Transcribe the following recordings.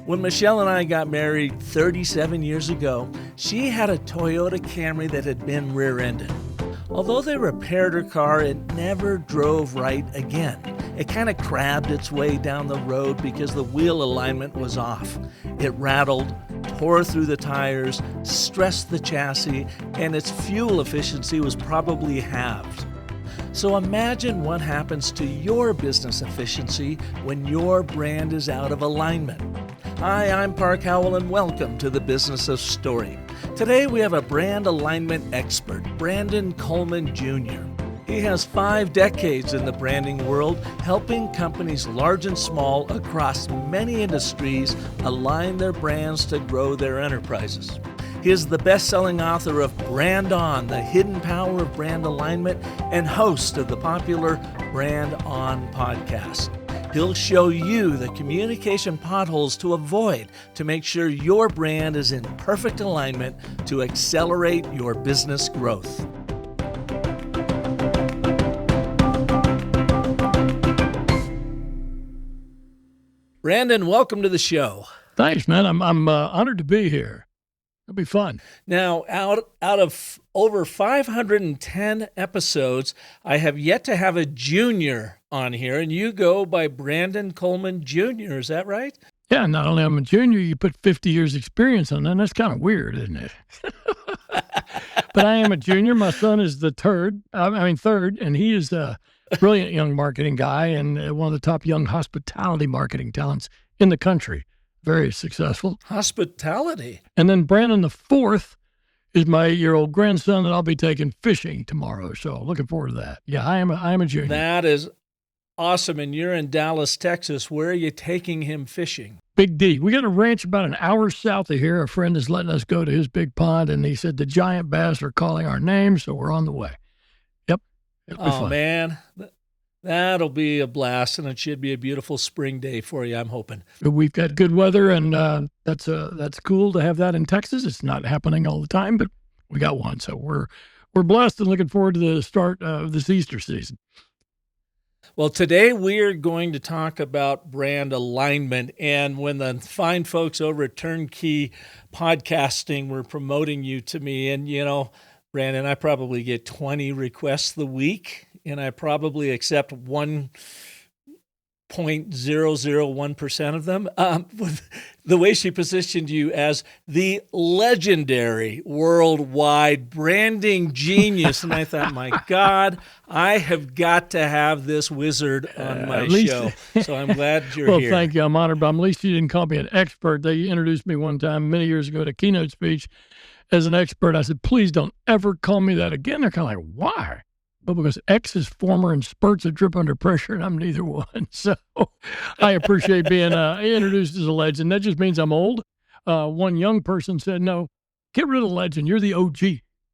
When Michelle and I got married 37 years ago, she had a Toyota Camry that had been rear-ended. Although they repaired her car, it never drove right again. It kind of crabbed its way down the road because the wheel alignment was off. It rattled, tore through the tires, stressed the chassis, and its fuel efficiency was probably halved. So imagine what happens to your business efficiency when your brand is out of alignment. Hi, I'm Park Howell, and welcome to the Business of Story. Today we have a brand alignment expert, Brandon Coleman Jr. He has 5 decades in the branding world, helping companies large and small across many industries align their brands to grow their enterprises. He is the best-selling author of Brand On, The Hidden Power of Brand Alignment, and host of the popular Brand On podcast. He'll show you the communication potholes to avoid to make sure your brand is in perfect alignment to accelerate your business growth. Brandon, welcome to the show. Thanks, man. I'm honored to be here. It'll be fun. Now, out of over 510 episodes, I have yet to have a junior on here, and you go by Brandon Coleman Jr., is that right? Yeah, not only I'm a junior, you put 50 years experience on that. That's kind of weird, isn't it? But I am a junior. My son is the third, and he is a brilliant young marketing guy and one of the top young hospitality marketing talents in the country. Very successful. Hospitality. And then Brandon the fourth is my 8-year-old grandson that I'll be taking fishing tomorrow. So looking forward to that. Yeah, I am a junior. That is awesome. And you're in Dallas, Texas. Where are you taking him fishing? Big D. We got a ranch about an hour south of here. A friend is letting us go to his big pond, and he said the giant bass are calling our names, so we're on the way. Yep. It'll be fun. Man. That'll be a blast, and it should be a beautiful spring day for you, I'm hoping. We've got good weather, and that's cool to have that in Texas. It's not happening all the time, but we got one, so we're blessed and looking forward to the start of this Easter season. Well, today we're going to talk about brand alignment, and when the fine folks over at Turnkey Podcasting were promoting you to me, and Brandon, I probably get 20 requests a week, and I probably accept 1.001% of them. The way she positioned you as the legendary worldwide branding genius, and I thought, my God, I have got to have this wizard on my show. So I'm glad you're here. Well, thank you. I'm honored, but at least you didn't call me an expert. They introduced me one time many years ago at a keynote speech as an expert. I said, please don't ever call me that again. They're kind of like, why? But because X is former and spurts a drip under pressure, and I'm neither one. So I appreciate being introduced as a legend. That just means I'm old. One young person said, no, get rid of legend. You're the OG.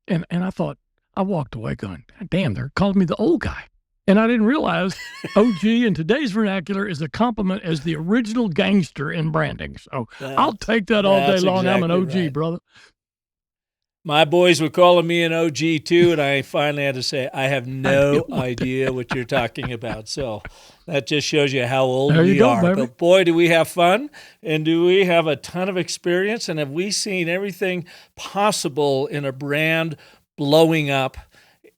And I thought, I walked away going, God damn, they're calling me the old guy. And I didn't realize OG in today's vernacular is a compliment as the original gangster in branding. So I'll take that all day long. Exactly. I'm an OG, right, brother. My boys were calling me an OG too, and I finally had to say, I have no idea what you're talking about. So that just shows you how old we are. Baby. But boy, do we have fun, and do we have a ton of experience, and have we seen everything possible in a brand blowing up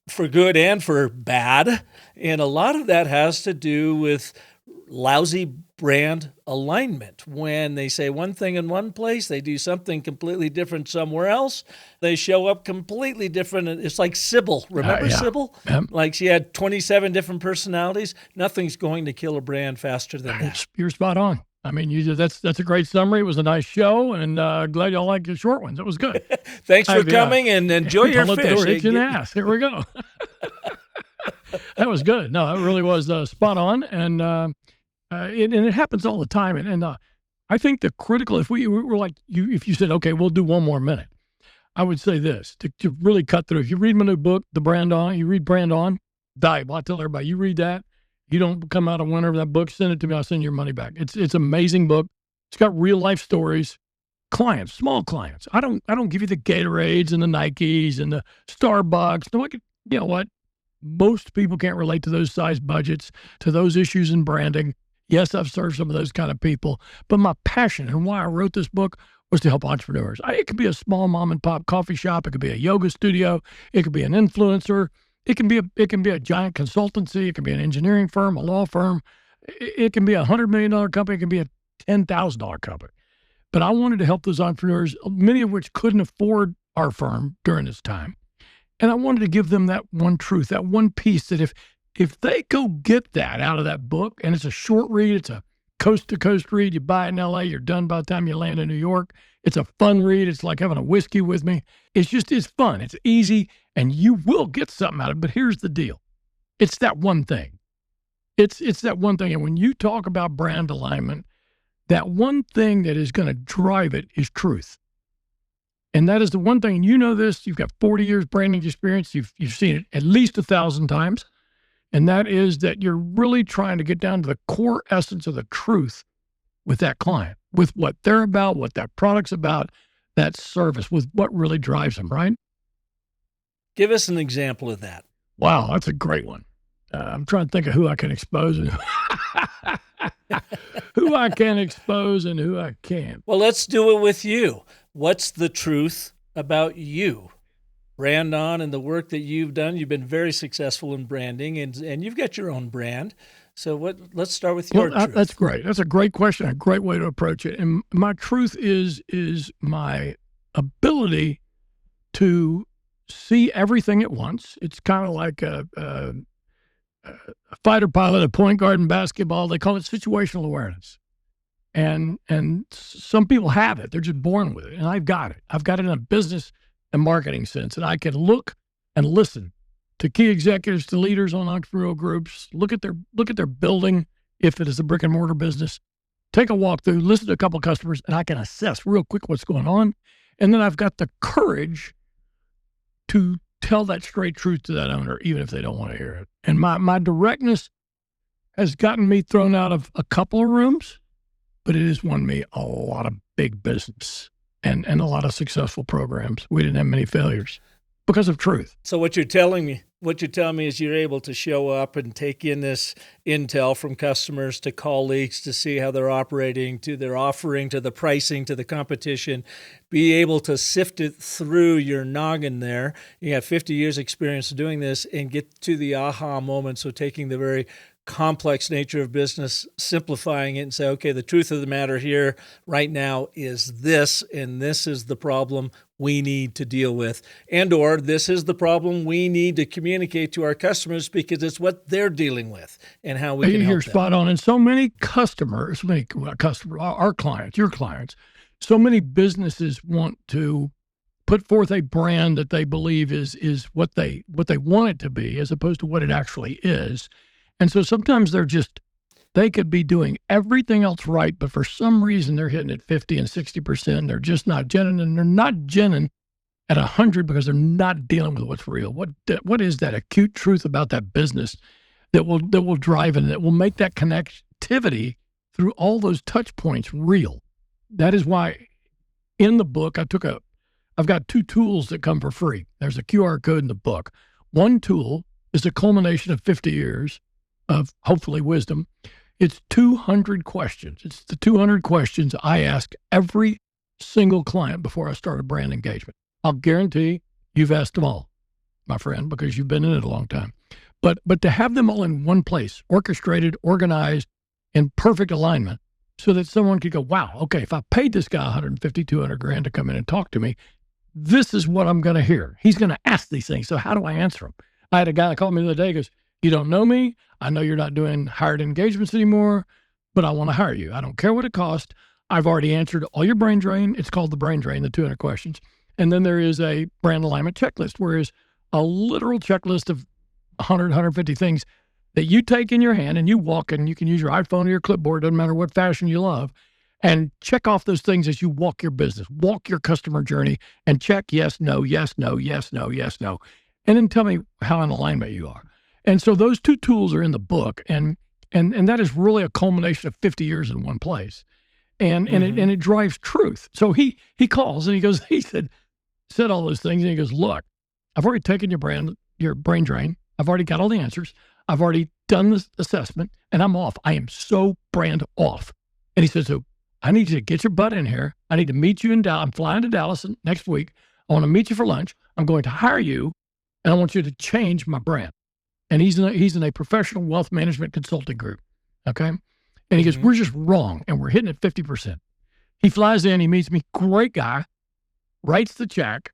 for good and for bad. And a lot of that has to do with lousy brand alignment. When they say one thing in one place, they do something completely different somewhere else. They show up completely different. It's like Sybil. Remember Sybil? Like she had 27 different personalities. Nothing's going to kill a brand faster than that. You're spot on. I mean, that's a great summary. It was a nice show, and glad y'all liked the short ones. It was good. Thanks for coming, and enjoy your fish. Let the door hit you in the ass. Here we go. That was good. No, it really was spot on, and it happens all the time. And I think the critical, if we were like you, if you said, okay, we'll do one more minute, I would say this to really cut through. If you read my new book, The Brand On, you read Brand On, valuable. I tell everybody, you read that. You don't come out a winner of that book, send it to me. I'll send your money back. It's an amazing book. It's got real life stories. Clients, small clients. I don't give you the Gatorades and the Nikes and the Starbucks. No, you know what? Most people can't relate to those size budgets, to those issues in branding. Yes, I've served some of those kind of people, but my passion and why I wrote this book was to help entrepreneurs. It could be a small mom and pop coffee shop. It could be a yoga studio. It could be an influencer. It can be a giant consultancy. It can be an engineering firm, a law firm. It can be $100 million company. It can be a $10,000 company. But I wanted to help those entrepreneurs, many of which couldn't afford our firm during this time. And I wanted to give them that one truth, that one piece that if they go get that out of that book, and it's a short read, it's a coast-to-coast read, you buy it in L.A., you're done by the time you land in New York. It's a fun read. It's like having a whiskey with me. It's fun. It's easy, and you will get something out of it. But here's the deal. It's that one thing. It's that one thing. And when you talk about brand alignment, that one thing that is going to drive it is truth. And that is the one thing, you know this, you've got 40 years branding experience, you've seen it at least 1,000 times, and that is that you're really trying to get down to the core essence of the truth with that client, with what they're about, what that product's about, that service, with what really drives them, right? Give us an example of that. Wow, that's a great one. I'm trying to think of who I can expose and who I can expose and who I can't. Well, let's do it with you. What's the truth about you? Brand On and the work that you've done. You've been very successful in branding, and you've got your own brand. So let's start with your truth. That's great. That's a great question, a great way to approach it. And my truth is my ability to see everything at once. It's kind of like a fighter pilot, a point guard in basketball. They call it situational awareness. And some people have it. They're just born with it. And I've got it. I've got it in a business and marketing sense. And I can look and listen to key executives, to leaders on entrepreneurial groups, look at their building, if it is a brick and mortar business, take a walk through, listen to a couple of customers, and I can assess real quick what's going on. And then I've got the courage to tell that straight truth to that owner, even if they don't want to hear it. And my directness has gotten me thrown out of a couple of rooms, but it has won me a lot of big business and a lot of successful programs. We didn't have many failures because of truth. So what you're telling me is you're able to show up and take in this intel from customers to colleagues to see how they're operating, to their offering, to the pricing, to the competition, be able to sift it through your noggin there. You have 50 years experience doing this and get to the aha moment. So taking the very complex nature of business, simplifying it and say, okay, the truth of the matter here right now is this, and this is the problem we need to deal with, and or this is the problem we need to communicate to our customers because it's what they're dealing with and how we can help them. You're spot on. And so many our clients, your clients, so many businesses want to put forth a brand that they believe is what they want it to be, as opposed to what it actually is. And so sometimes they could be doing everything else right, but for some reason they're hitting at 50 and 60%. They're just not genning, and they're not genning at 100 because they're not dealing with what's real. What is that acute truth about that business that will drive it, and that will make that connectivity through all those touch points real? That is why in the book I've got 2 tools that come for free. There's a QR code in the book. One tool is a culmination of 50 years of hopefully wisdom. It's 200 questions. It's the 200 questions I ask every single client before I start a brand engagement. I'll guarantee you've asked them all, my friend, because you've been in it a long time. But to have them all in one place, orchestrated, organized, in perfect alignment, so that someone could go, wow, okay, if I paid this guy 150, 200 grand to come in and talk to me, this is what I'm going to hear. He's going to ask these things. So how do I answer them? I had a guy that called me the other day, goes, you don't know me. I know you're not doing hired engagements anymore, but I want to hire you. I don't care what it costs. I've already answered all your brain drain. It's called the brain drain, the 200 questions. And then there is a brand alignment checklist, whereas a literal checklist of 100, 150 things that you take in your hand and you walk, and you can use your iPhone or your clipboard, doesn't matter what fashion you love, and check off those things as you walk your business, walk your customer journey, and check yes, no, yes, no, yes, no, yes, no. And then tell me how in alignment you are. And so those 2 tools are in the book, and that is really a culmination of 50 years in one place. And it drives truth. So he calls and he goes, he said all those things, and he goes, look, I've already taken your brain drain. I've already got all the answers. I've already done this assessment and I'm off. I am so brand off. And he says, so I need you to get your butt in here. I need to meet you in Dallas. I'm flying to Dallas next week. I want to meet you for lunch. I'm going to hire you and I want you to change my brand. And he's in a professional wealth management consulting group. Okay. And he goes, we're just wrong. And we're hitting at 50%. He flies in, he meets me, great guy, writes the check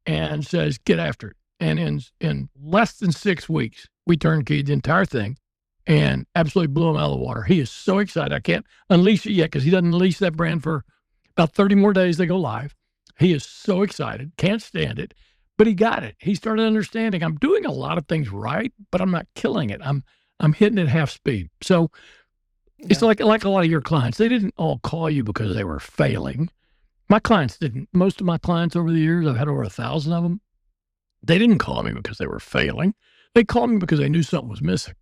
and says, get after it. And in less than 6 weeks, we turnkeyed the entire thing and absolutely blew him out of the water. He is so excited. I can't unleash it yet because he doesn't unleash that brand for about 30 more days. They go live. He is so excited, can't stand it, but he got it. He started understanding I'm doing a lot of things right, but I'm not killing it. I'm hitting at half speed. So it's like a lot of your clients. They didn't all call you because they were failing. My clients didn't. Most of my clients over the years, I've had over 1,000 of them. They didn't call me because they were failing. They called me because they knew something was missing.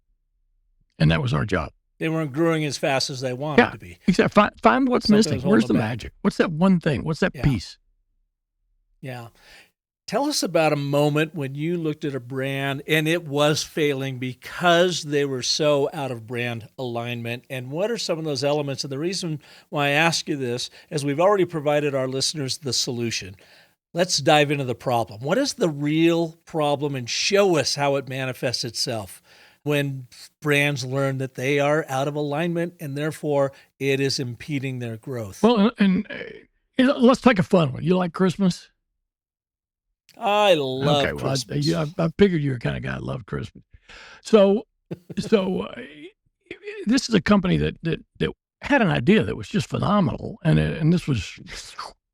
And that was our job. They weren't growing as fast as they wanted to be. Exactly. Find what's missing. Where's the magic? What's that one thing? What's that piece? Yeah. Tell us about a moment when you looked at a brand and it was failing because they were so out of brand alignment. And what are some of those elements? And the reason why I ask you this is we've already provided our listeners the solution. Let's dive into the problem. What is the real problem and show us how it manifests itself when brands learn that they are out of alignment and therefore it is impeding their growth? Well, and let's take a fun one. You like Christmas? I love Christmas. I figured you were the kind of guy that loved Christmas. So this is a company that had an idea that was just phenomenal. And this was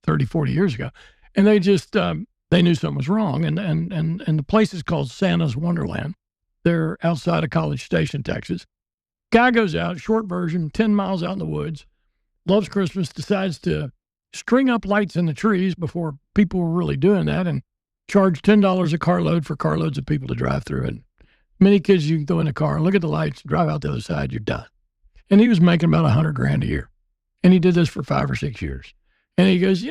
30, 40 years ago. And they just, they knew something was wrong. And the place is called Santa's Wonderland. They're outside of College Station, Texas. Guy goes out, short version, 10 miles out in the woods, loves Christmas, decides to string up lights in the trees before people were really doing that and charge $10 a carload for carloads of people to drive through. And many kids you can throw in a car, look at the lights, drive out the other side, you're done. And he was making about $100,000 a year. And he did this for 5 or 6 years. And he goes,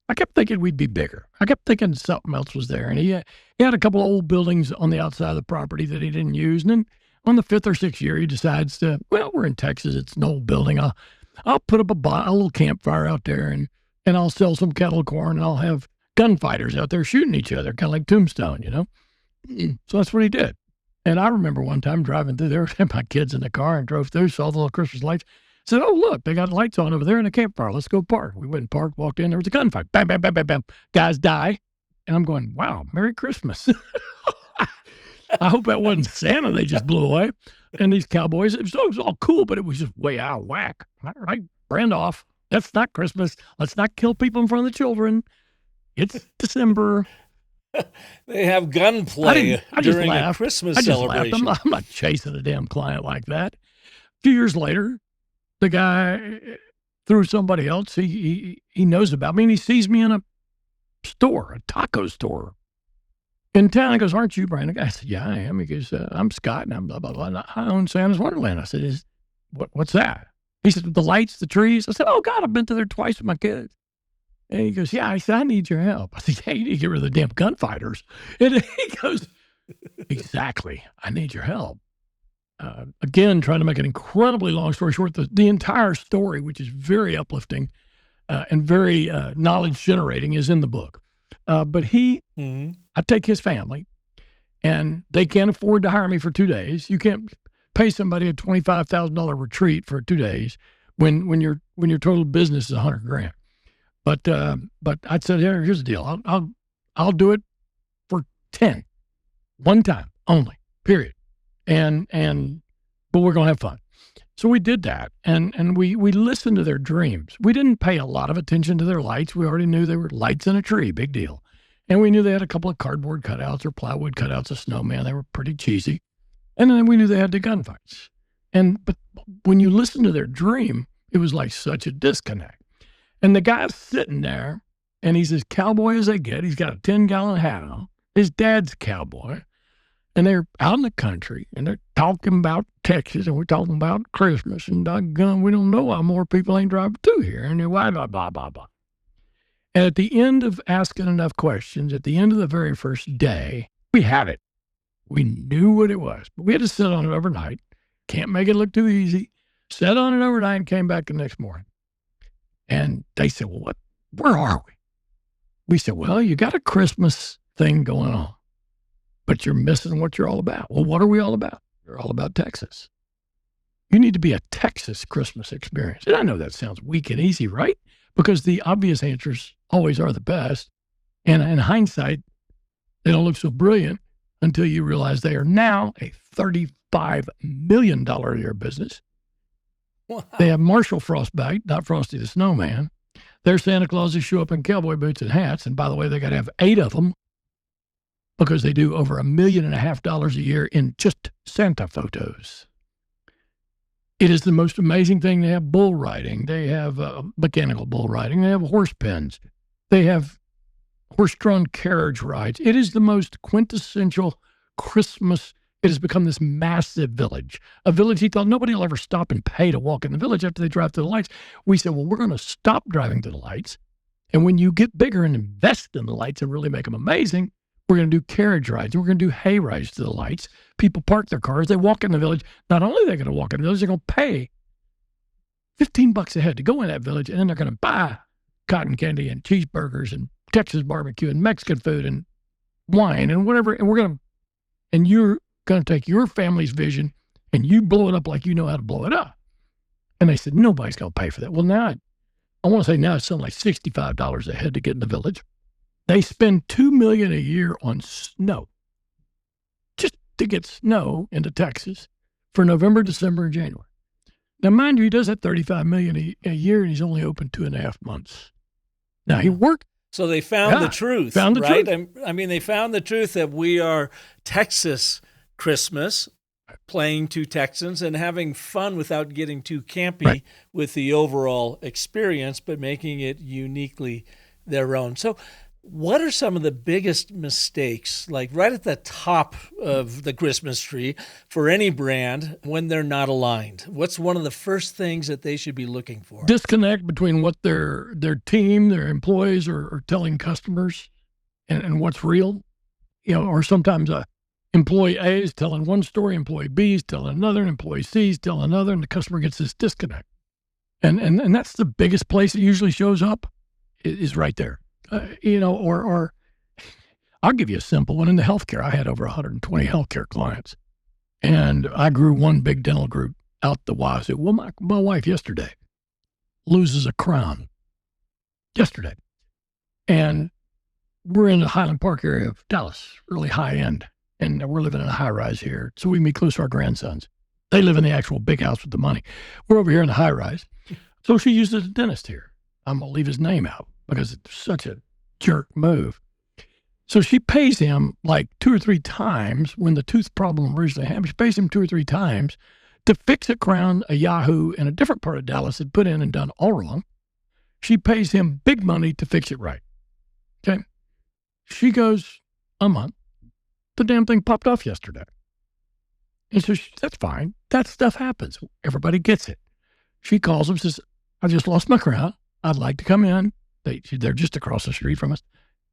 I kept thinking we'd be bigger. I kept thinking something else was there. And he had a couple of old buildings on the outside of the property that he didn't use. And then on the 5th or 6th year, he decides to, we're in Texas. It's an old building. I'll put up a little campfire out there and I'll sell some kettle corn and I'll have gunfighters out there shooting each other, kind of like Tombstone, So that's what he did. And I remember one time driving through there, had my kids in the car and drove through, saw the little Christmas lights. Said, oh, look, they got lights on over there in a campfire. Let's go park. We went and parked, walked in. There was a gunfight. Bam, bam, bam, bam, bam. Guys die. And I'm going, wow, Merry Christmas. I hope that wasn't Santa they just blew away. And these cowboys, it was all cool, but it was just way out of whack. All right, brand off. That's not Christmas. Let's not kill people in front of the children. It's December. They have gunplay during a Christmas celebration. I'm not chasing a damn client like that. A few years later, the guy through somebody else, he knows about me and he sees me in a store, a taco store in town. He goes, aren't you Brandon? I said, yeah, I am. He goes, I'm Scott and I'm blah, blah, blah. And I own Santa's Wonderland. I said, what's that? He said, the lights, the trees. I said, oh God, I've been to there twice with my kids. And he goes, yeah. I said, I need your help. I said, yeah, you need to get rid of the damn gunfighters. And he goes, exactly. I need your help. Again, trying to make an incredibly long story short, the entire story, which is very uplifting and very knowledge generating, is in the book. But I take his family, and they can't afford to hire me for 2 days. You can't pay somebody a $25,000 retreat for 2 days when your total business is $100,000. But I said, here's the deal. I'll do it for 10, one time only, period. But we're going to have fun. So we did that. And we listened to their dreams. We didn't pay a lot of attention to their lights. We already knew they were lights in a tree, big deal. And we knew they had a couple of cardboard cutouts or plywood cutouts of snowman. They were pretty cheesy. And then we knew they had the gunfights. But when you listen to their dream, it was like such a disconnect. And the guy's sitting there, and he's as cowboy as they get. He's got a 10-gallon hat on. His dad's a cowboy. And they're out in the country, and they're talking about Texas, and we're talking about Christmas, and doggone, we don't know why more people ain't driving through here, and blah, blah, blah, blah, blah. And at the end of asking enough questions, at the end of the very first day, we had it. We knew what it was, but we had to sit on it overnight. Can't make it look too easy. Sat on it overnight and came back the next morning. And they said, well, where are we? We said, well, you got a Christmas thing going on, but you're missing what you're all about. Well, what are we all about? We're all about Texas. You need to be a Texas Christmas experience. And I know that sounds weak and easy, right? Because the obvious answers always are the best. And in hindsight, they don't look so brilliant until you realize they are now a $35 million a year business. Wow. They have Marshall Frostbite, not Frosty the Snowman. Their Santa Clauses show up in cowboy boots and hats. And by the way, they got to have 8 of them because they do over $1.5 million a year in just Santa photos. It is the most amazing thing. They have bull riding. They have mechanical bull riding. They have horse pens. They have horse-drawn carriage rides. It is the most quintessential Christmas. It has become this massive village, a village he thought nobody will ever stop and pay to walk in the village after they drive to the lights. We said, well, we're going to stop driving to the lights. And when you get bigger and invest in the lights and really make them amazing, we're going to do carriage rides. And we're going to do hay rides to the lights. People park their cars. They walk in the village. Not only are they going to walk in the village, they're going to pay $15 a head to go in that village. And then they're going to buy cotton candy and cheeseburgers and Texas barbecue and Mexican food and wine and whatever. And you're going to take your family's vision and you blow it up like you know how to blow it up. And they said, nobody's going to pay for that. Well, now I want to say now it's something like $65 a head to get in the village. They spend $2 million a year on snow, just to get snow into Texas for November, December, and January. Now, mind you, he does that $35 million a year, and he's only open 2.5 months. Now, he worked. So they found the truth, right? I mean, they found the truth that we are Texas Christmas, playing to Texans and having fun without getting too campy with the overall experience, but making it uniquely their own. So what are some of the biggest mistakes, like right at the top of the Christmas tree for any brand when they're not aligned? What's one of the first things that they should be looking for? Disconnect between what their team, their employees are telling customers and what's real. Or sometimes employee A is telling one story, employee B is telling another, and employee C is telling another, and the customer gets this disconnect. And that's the biggest place it usually shows up is right there. Or I'll give you a simple one. In the healthcare, I had over 120 healthcare clients, and I grew one big dental group out the wazoo. Well, my wife yesterday loses a crown yesterday, and we're in the Highland Park area of Dallas, really high end, and we're living in a high rise here, so we can be close to our grandsons. They live in the actual big house with the money. We're over here in the high rise, so she uses a dentist here. I'm gonna leave his name out because it's such a jerk move. So she pays him like 2 or 3 times when the tooth problem originally happened. She pays him 2 or 3 times to fix a crown a Yahoo in a different part of Dallas had put in and done all wrong. She pays him big money to fix it right. Okay. She goes a month. The damn thing popped off yesterday. And so that's fine. That stuff happens. Everybody gets it. She calls him, says, I just lost my crown. I'd like to come in. They're just across the street from us.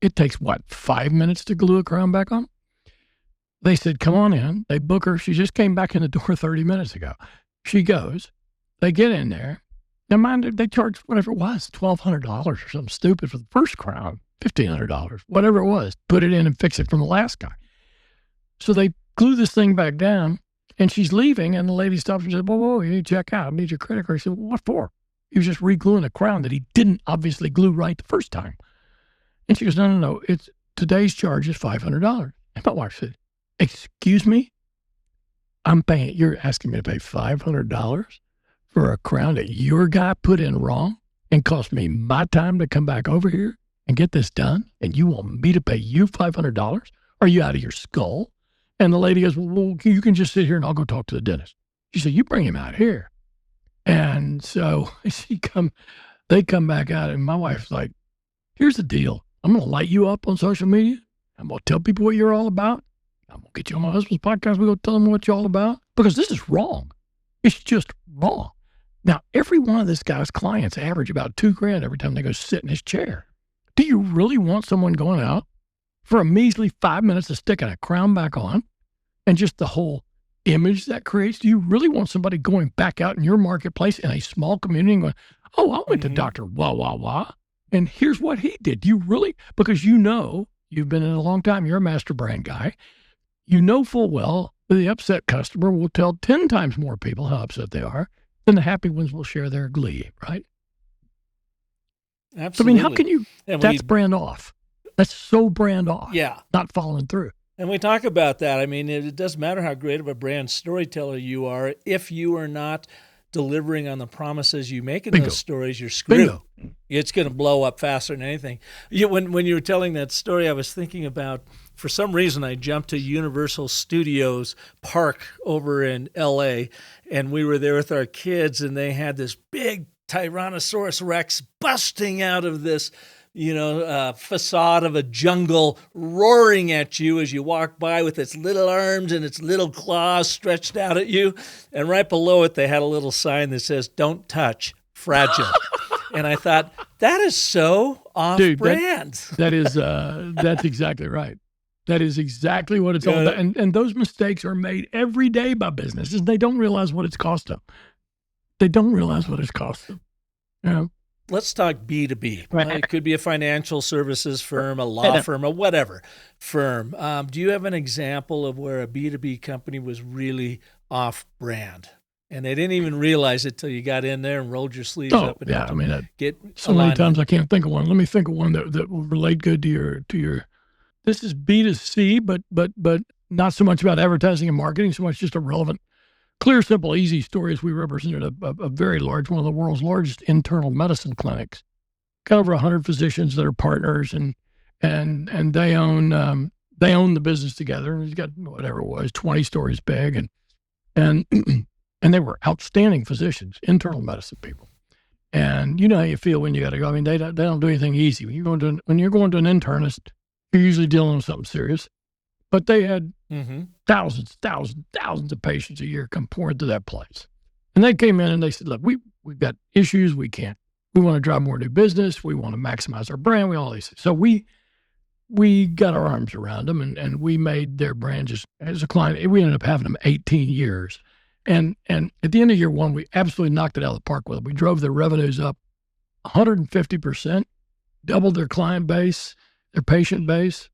It takes, 5 minutes to glue a crown back on? They said, come on in. They book her. She just came back in the door 30 minutes ago. She goes. They get in there. Now, mind you, they charge whatever it was, $1,200 or something stupid for the first crown, $1,500, whatever it was. Put it in and fix it from the last guy. So they glue this thing back down, and she's leaving, and the lady stops and says, whoa, you need to check out. I need your credit card. She said, what for? He was just re-gluing a crown that he didn't obviously glue right the first time. And she goes, no. Today's charge is $500. And my wife said, excuse me? You're asking me to pay $500 for a crown that your guy put in wrong and cost me my time to come back over here and get this done? And you want me to pay you $500? Are you out of your skull? And the lady goes, well, you can just sit here and I'll go talk to the dentist. She said, you bring him out here. And so they come back out, and my wife's like, here's the deal. I'm going to light you up on social media. I'm going to tell people what you're all about. I'm going to get you on my husband's podcast. We're going to tell them what you're all about, because this is wrong. It's just wrong. Now, every one of this guy's clients average about $2,000 every time they go sit in his chair. Do you really want someone going out for a measly 5 minutes to sticking a crown back on and just the whole image that creates. Do you really want somebody going back out in your marketplace in a small community and going, oh, I went to Dr. Wah, wah, wah, and here's what he did. Do you really? Because you know, you've been in a long time, you're a master brand guy. You know full well the upset customer will tell 10 times more people how upset they are than the happy ones will share their glee, right? Absolutely. So, I mean, how can you, that's brand off. That's so brand off. Yeah. Not following through. And we talk about that. I mean, it doesn't matter how great of a brand storyteller you are. If you are not delivering on the promises you make in those stories, you're screwed. Bingo. It's going to blow up faster than anything. When you were telling that story, I was thinking about, for some reason, I jumped to Universal Studios Park over in L.A., and we were there with our kids, and they had this big Tyrannosaurus Rex busting out of this facade of a jungle, roaring at you as you walk by with its little arms and its little claws stretched out at you. And right below it, they had a little sign that says, "Don't touch, fragile." And I thought, that is so off-brand. That's exactly right. That is exactly what it's all about. And those mistakes are made every day by businesses. They don't realize what it's cost them. Let's talk B2B. Right. It could be a financial services firm, a law firm, or whatever firm. Do you have an example of where a B2B company was really off-brand? And they didn't even realize it till you got in there and rolled your sleeves up. And get so many times I can't think of one. Let me think of one that will relate good to your. This is B2C, but not so much about advertising and marketing, so much just a relevant, clear, simple, easy story. As we represented a very large, one of the world's largest internal medicine clinics, got over 100 physicians that are partners, and they own the business together. And he's got whatever it was, 20 stories big, and they were outstanding physicians, internal medicine people. And you know how you feel when you got to go. I mean, they don't do anything easy. When you're going to an internist, you're usually dealing with something serious. But they had thousands of patients a year come pouring to that place. And they came in and they said, look, we've got issues. We want to drive more new business. We want to maximize our brand. We all these things. So we got our arms around them and we made their brand just as a client. We ended up having them 18 years. And at the end of year one, we absolutely knocked it out of the park with them. We drove their revenues up 150%, doubled their client base, their patient base.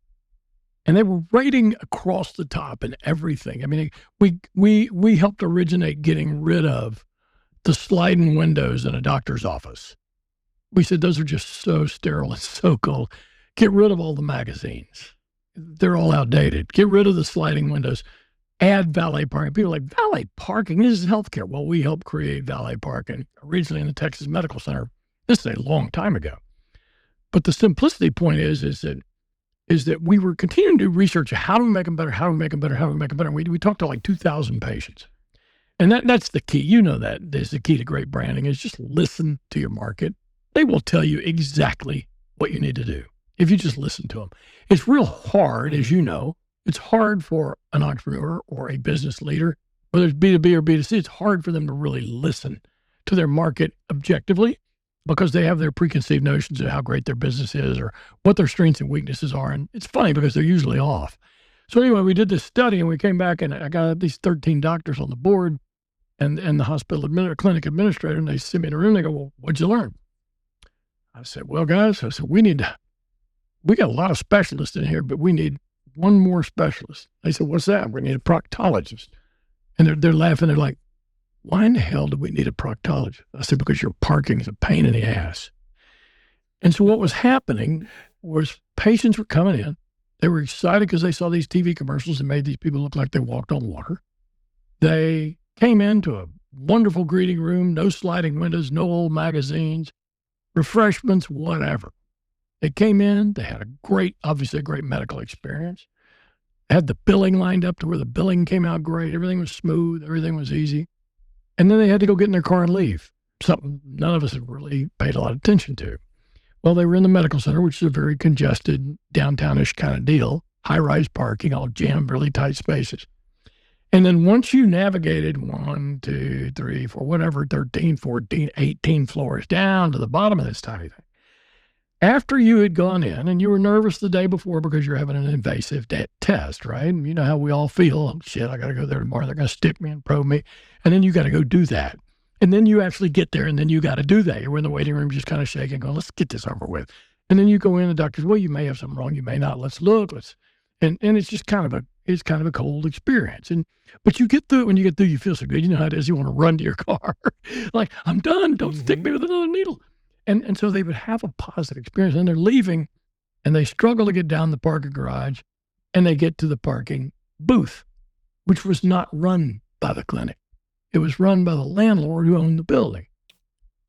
And they were rating across the top in everything. I mean, we helped originate getting rid of the sliding windows in a doctor's office. We said, those are just so sterile and so cold. Get rid of all the magazines. They're all outdated. Get rid of the sliding windows. Add valet parking. People are like, valet parking? This is healthcare. Well, we helped create valet parking originally in the Texas Medical Center. This is a long time ago. But the simplicity point is that we were continuing to do research. How do we make them better? How do we make them better? How do we make them better? We talked to like 2,000 patients. And that's the key. You know that is the key to great branding is just listen to your market. They will tell you exactly what you need to do if you just listen to them. It's real hard, as you know. It's hard for an entrepreneur or a business leader, whether it's B2B or B2C, it's hard for them to really listen to their market objectively because they have their preconceived notions of how great their business is or what their strengths and weaknesses are. And it's funny because they're usually off. So anyway, we did this study and we came back and I got these 13 doctors on the board and the hospital clinic administrator, and they sent me in a room. They go, well, what'd you learn? I said, well, guys, we got a lot of specialists in here, but we need one more specialist. They said, what's that? We need a proctologist. And they're laughing. They're like, why in the hell do we need a proctologist? I said, because your parking is a pain in the ass. And so what was happening was patients were coming in. They were excited because they saw these TV commercials that made these people look like they walked on water. They came into a wonderful greeting room, no sliding windows, no old magazines, refreshments, whatever. They came in, they had obviously a great medical experience. Had the billing lined up to where the billing came out great. Everything was smooth. Everything was easy. And then they had to go get in their car and leave, something none of us had really paid a lot of attention to. Well, they were in the medical center, which is a very congested, downtownish kind of deal, high-rise parking, all jammed, really tight spaces. And then once you navigated 1, 2, 3, 4, whatever, 13, 14, 18 floors down to the bottom of this tiny thing, After you had gone in and you were nervous the day before because you're having an invasive test, right? And you know how we all feel. Oh, shit, I got to go there tomorrow. They're going to stick me and probe me. And then you got to go do that. And then you actually get there and then you got to do that. You're in the waiting room just kind of shaking, going, let's get this over with. And then you go in, the doctor's, well, you may have something wrong. You may not. Let's look. And it's just kind of a cold experience. But you get through it. When you get through, you feel so good. You know how it is. You want to run to your car. Like, I'm done. Don't stick me with another needle. And so they would have a positive experience, and they're leaving, and they struggle to get down the parking garage, and they get to the parking booth, which was not run by the clinic. It was run by the landlord who owned the building.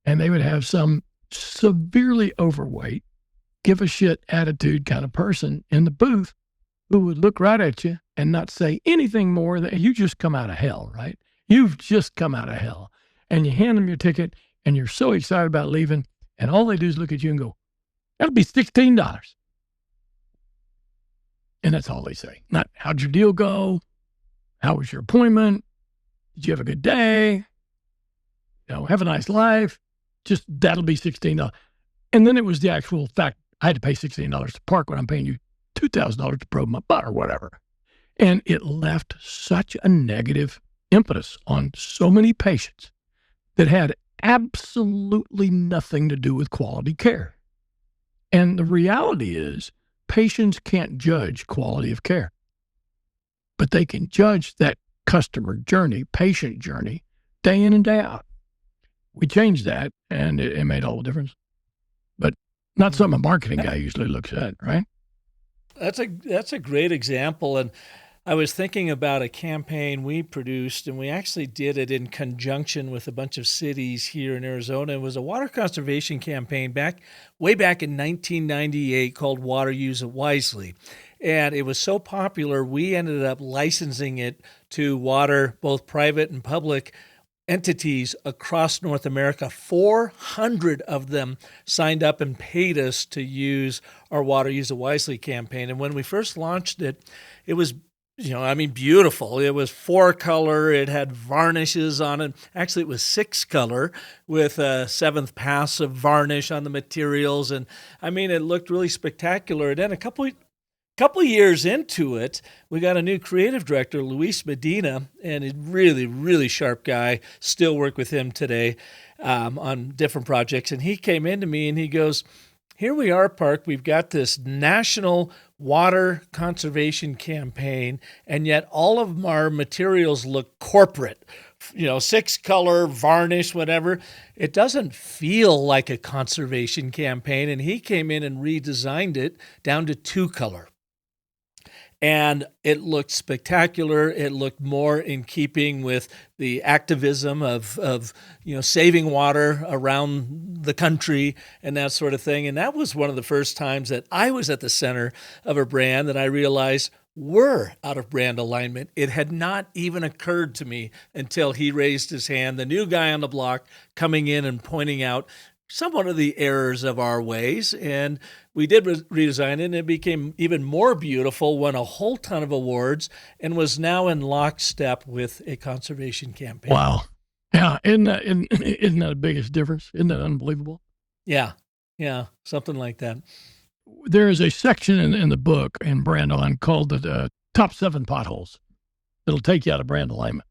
And they would have some severely overweight, give a shit attitude kind of person in the booth who would look right at you and not say anything more than, you just come out of hell, right? You've just come out of hell. And you hand them your ticket, and you're so excited about leaving, and all they do is look at you and go, that'll be $16. And that's all they say. Not, how'd your deal go? How was your appointment? Did you have a good day? Have a nice life. Just, that'll be $16. And then it was the actual fact, I had to pay $16 to park when I'm paying you $2,000 to probe my butt or whatever. And it left such a negative impetus on so many patients that had absolutely nothing to do with quality care. And the reality is, patients can't judge quality of care, but they can judge that customer journey, patient journey, day in and day out. We changed that, and it made all the difference. But not something a marketing guy usually looks at, right? That's a great example. And I was thinking about a campaign we produced, and we actually did it in conjunction with a bunch of cities here in Arizona. It was a water conservation campaign way back in 1998 called Water Use It Wisely. And it was so popular, we ended up licensing it to water, both private and public entities across North America. 400 of them signed up and paid us to use our Water Use It Wisely campaign. And when we first launched it, it was beautiful. It was 4-color. It had varnishes on it. Actually, it was 6-color with a 7th pass of varnish on the materials. And it looked really spectacular. And then a couple of years into it, we got a new creative director, Luis Medina, and a really, really sharp guy. Still work with him today on different projects. And he came into me and he goes, here we are, Park. We've got this national water conservation campaign, and yet all of our materials look corporate. 6-color, varnish, whatever. It doesn't feel like a conservation campaign. And he came in and redesigned it down to 2-color. And it looked spectacular. It looked more in keeping with the activism of saving water around the country and that sort of thing. And that was one of the first times that I was at the center of a brand that I realized we're out of brand alignment. It had not even occurred to me until he raised his hand, the new guy on the block coming in and pointing out somewhat of the errors of our ways. And we did redesign it, and it became even more beautiful, won a whole ton of awards, and was now in lockstep with a conservation campaign. Wow. Yeah. Isn't that the biggest difference? Isn't that unbelievable? Yeah. Something like that. There is a section in the book in brand alignment called the top 7 potholes. It'll take you out of brand alignment.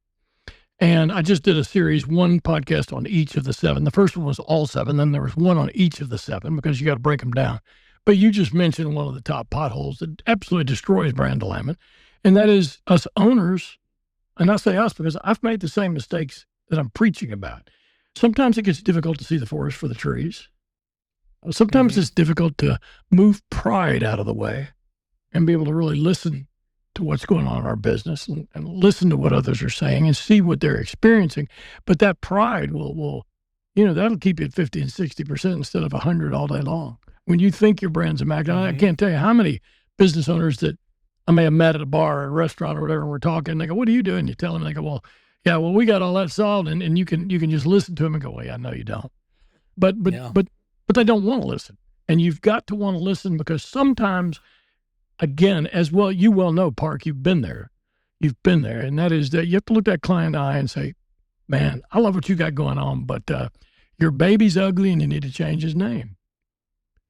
And I just did a series, 1 podcast on each of the 7. The first one was all 7. Then there was 1 on each of the 7 because you got to break them down. But you just mentioned one of the top potholes that absolutely destroys brand alignment. And that is us owners. And I say us because I've made the same mistakes that I'm preaching about. Sometimes it gets difficult to see the forest for the trees. Sometimes it's difficult to move pride out of the way and be able to really listen to what's going on in our business and listen to what others are saying and see what they're experiencing. But that pride will that'll keep you at 50 and 60% instead of 100 all day long. When you think your brand's immaculate, I can't tell you how many business owners that I may have met at a bar or a restaurant or whatever, and we're talking, and they go, what are you doing? You tell them, and they go, well, we got all that solved. And you can just listen to them and go, well, yeah, no, you don't. But they don't want to listen. And you've got to want to listen because sometimes, again, as well, you well know, Park, you've been there. And that is that you have to look that client in the eye and say, man, I love what you got going on, but your baby's ugly and you need to change his name.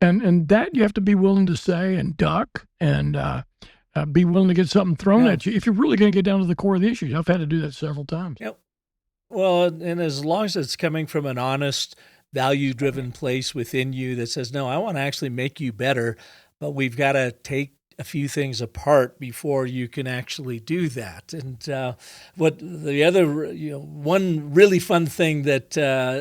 And that you have to be willing to say and duck and be willing to get something thrown at you if you're really going to get down to the core of the issues. I've had to do that several times. Yep. Well, and as long as it's coming from an honest, value-driven place within you that says, no, I want to actually make you better, but we've got to take a few things apart before you can actually do that. And what the other, one really fun thing that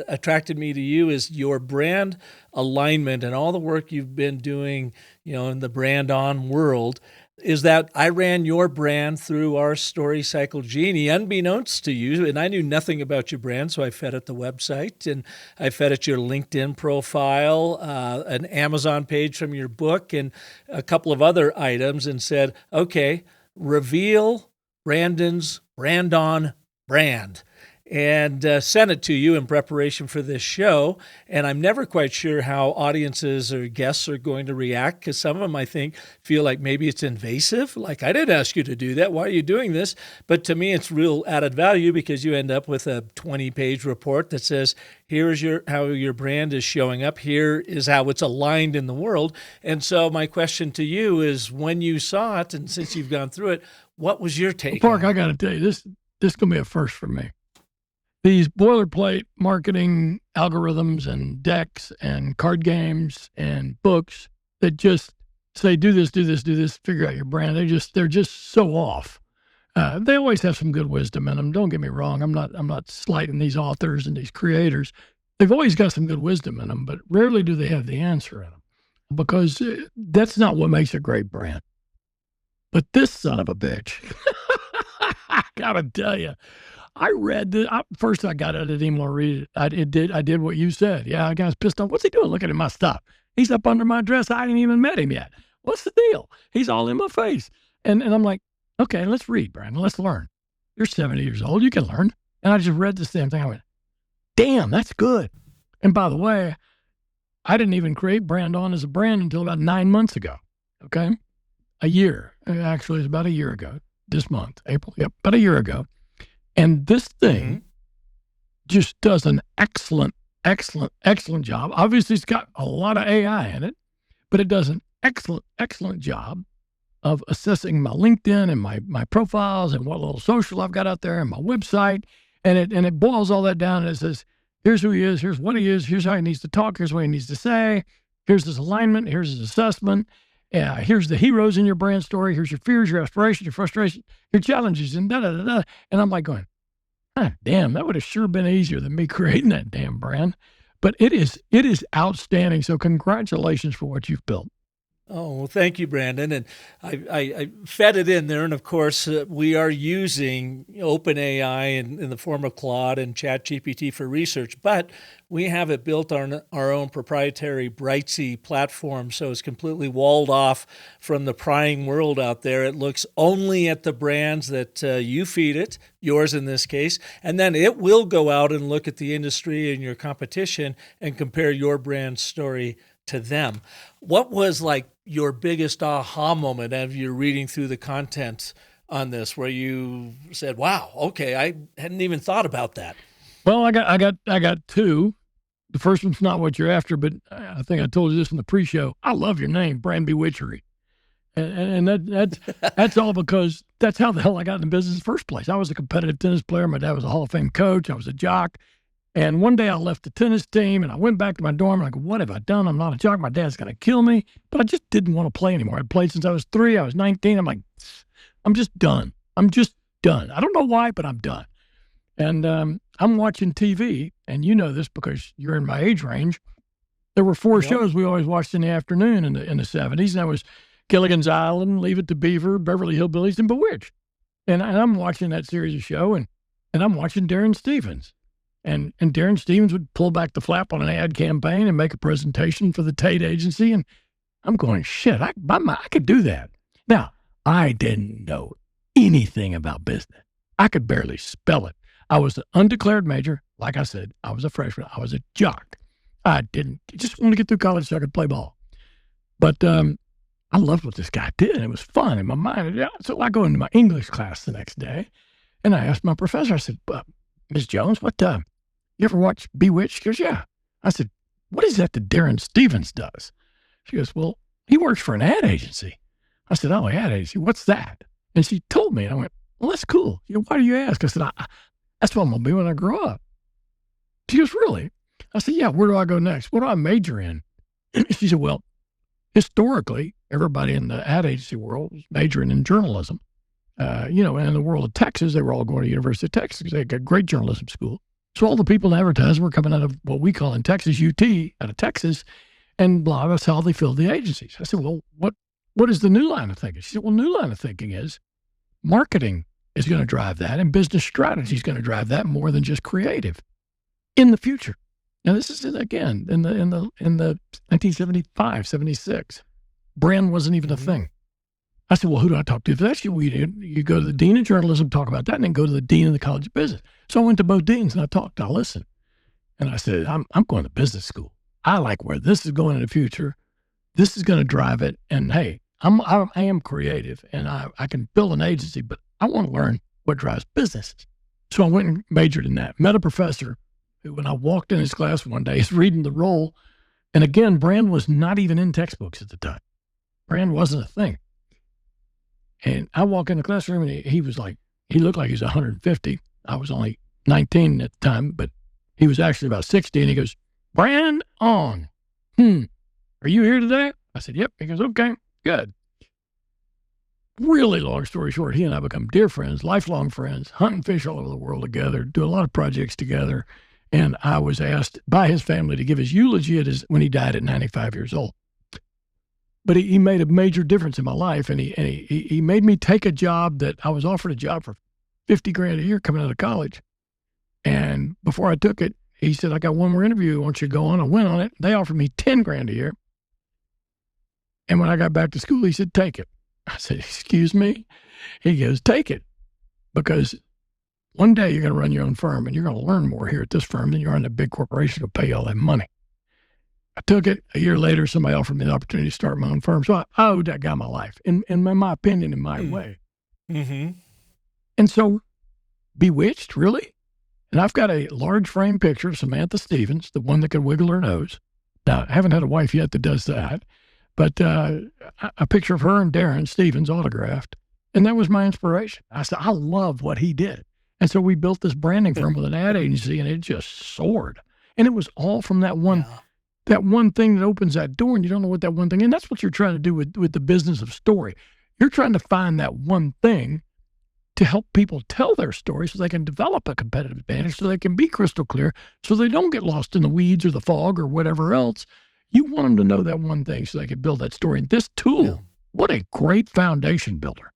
attracted me to you is your brand alignment and all the work you've been doing, in the brand on world. Is that I ran your brand through our Story Cycle Genie, unbeknownst to you, and I knew nothing about your brand, so I fed it the website, and I fed it your LinkedIn profile, an Amazon page from your book, and a couple of other items, and said, okay, reveal Brandon's brand on brand. And sent it to you in preparation for this show. And I'm never quite sure how audiences or guests are going to react, because some of them, I think, feel like maybe it's invasive. Like, I didn't ask you to do that. Why are you doing this? But to me, it's real added value, because you end up with a 20-page report that says, here is how your brand is showing up. Here is how it's aligned in the world. And so my question to you is, when you saw it, and since you've gone through it, what was your take? Park, I got to tell you, this is going to be a first for me. These boilerplate marketing algorithms and decks and card games and books that just say, do this, figure out your brand. They're just so off. They always have some good wisdom in them. Don't get me wrong. I'm not slighting these authors and these creators. They've always got some good wisdom in them, but rarely do they have the answer in them, because that's not what makes a great brand. But this son of a bitch, I gotta tell you, I read this. First, I got it. I didn't even want to read it. I did what you said. Yeah, I got pissed off. What's he doing looking at my stuff? He's up under my dress. I ain't even met him yet. What's the deal? He's all in my face. And I'm like, okay, let's read, Brandon. Let's learn. You're 70 years old. You can learn. And I just read the same thing. I went, damn, that's good. And by the way, I didn't even create Brand On as a brand until about 9 months ago. Okay? A year. Actually, it's about a year ago. This month, April. Yep, about a year ago. And this thing just does an excellent job. Obviously, it's got a lot of AI in it, but it does an excellent job of assessing my LinkedIn and my profiles and what little social I've got out there and my website. And it boils all that down, and it says, here's who he is, here's what he is, here's how he needs to talk, here's what he needs to say, here's his alignment, here's his assessment. Here's the heroes in your brand story. Here's your fears, your aspirations, your frustration, your challenges, and da-da-da-da. And I'm like going, damn, that would have sure been easier than me creating that damn brand. But it is outstanding. So congratulations for what you've built. Oh, well, thank you, Brandon. And I fed it in there. And of course, we are using OpenAI in the form of Claude and ChatGPT for research, but we have it built on our own proprietary Brightsea platform. So it's completely walled off from the prying world out there. It looks only at the brands that you feed it, yours in this case, and then it will go out and look at the industry and your competition and compare your brand story to them. What was like your biggest aha moment as you're reading through the content on this, where you said, wow, okay, I hadn't even thought about that? Well, I got two. The first one's not what you're after, but I think I told you this in the pre-show. I love your name, Brand Bewitchery. And that's all because that's how the hell I got in the business in the first place. I was a competitive tennis player. My dad was a Hall of Fame coach. I was a jock. And one day I left the tennis team and I went back to my dorm and I go, what have I done? I'm not a jock. My dad's going to kill me. But I just didn't want to play anymore. I'd played since I was 3. I was 19. I'm like, I'm just done. I don't know why, but I'm done. And I'm watching TV, and you know this because you're in my age range. There were 4 shows we always watched in the afternoon in the 70s. And that was Gilligan's Island, Leave It to Beaver, Beverly Hillbillies, and Bewitched. And I'm watching that series of show, and I'm watching Darren Stevens. And Darren Stevens would pull back the flap on an ad campaign and make a presentation for the Tate agency. And I'm going, shit, I could do that. Now, I didn't know anything about business. I could barely spell it. I was an undeclared major. Like I said, I was a freshman. I was a jock. I just want to get through college so I could play ball. But I loved what this guy did. It was fun in my mind. So I go into my English class the next day, and I asked my professor, I said, Ms. Jones, you ever watch Bewitched? She goes, yeah. I said, what is that Darren Stevens does? She goes, well, he works for an ad agency. I said, oh, ad agency, what's that? And she told me, and I went, well, that's cool. Why do you ask? I said, that's what I'm going to be when I grow up. She goes, really? I said, yeah, where do I go next? What do I major in? She said, well, historically, everybody in the ad agency world was majoring in journalism. And in the world of Texas, they were all going to University of Texas because they had a great journalism school. So all the people in advertising were coming out of what we call in Texas, UT, out of Texas, and blah, that's how they filled the agencies. I said, well, what is the new line of thinking? She said, well, new line of thinking is marketing is going to drive that, and business strategy is going to drive that more than just creative in the future. Now, this is, again, in the 1975, 76. Brand wasn't even a thing. I said, well, who do I talk to? For that, you go to the dean of journalism, talk about that, and then go to the dean of the College of Business. So I went to both deans, and I talked. I listened. And I said, I'm going to business school. I like where this is going in the future. This is going to drive it. And, hey, I am creative, and I can build an agency, but I want to learn what drives businesses. So I went and majored in that. Met a professor who, when I walked in his class one day, he's reading the role. And, again, brand was not even in textbooks at the time. Brand wasn't a thing. And I walk in the classroom, and he was like, he looked like he was 150. I was only 19 at the time, but he was actually about 60. And he goes, brand on. Are you here today? I said, yep. He goes, okay, good. Really long story short, he and I become dear friends, lifelong friends, hunt and fish all over the world together, do a lot of projects together. And I was asked by his family to give his eulogy when he died at 95 years old. But he made a major difference in my life, and he made me take a job that I was offered a job for $50,000 a year coming out of college. And before I took it, he said, I got one more interview. I want you to go on. I went on it. They offered me $10,000 a year. And when I got back to school, he said, take it. I said, excuse me? He goes, take it. Because one day you're going to run your own firm, and you're going to learn more here at this firm than you are in a big corporation to pay you all that money. I took it. A year later, somebody offered me the opportunity to start my own firm. So I owed that guy my life, in my opinion, in my way. Mm-hmm. And so, Bewitched, really? And I've got a large frame picture of Samantha Stevens, the one that could wiggle her nose. Now, I haven't had a wife yet that does that, but a picture of her and Darren Stevens autographed. And that was my inspiration. I said, I love what he did. And so we built this branding firm with an ad agency, and it just soared. And it was all from that one. Yeah. That one thing that opens that door, and you don't know what that one thing is. And that's what you're trying to do with the business of story. You're trying to find that one thing to help people tell their story so they can develop a competitive advantage, so they can be crystal clear, so they don't get lost in the weeds or the fog or whatever else. You want them to know that one thing so they can build that story. And this tool, what a great foundation builder.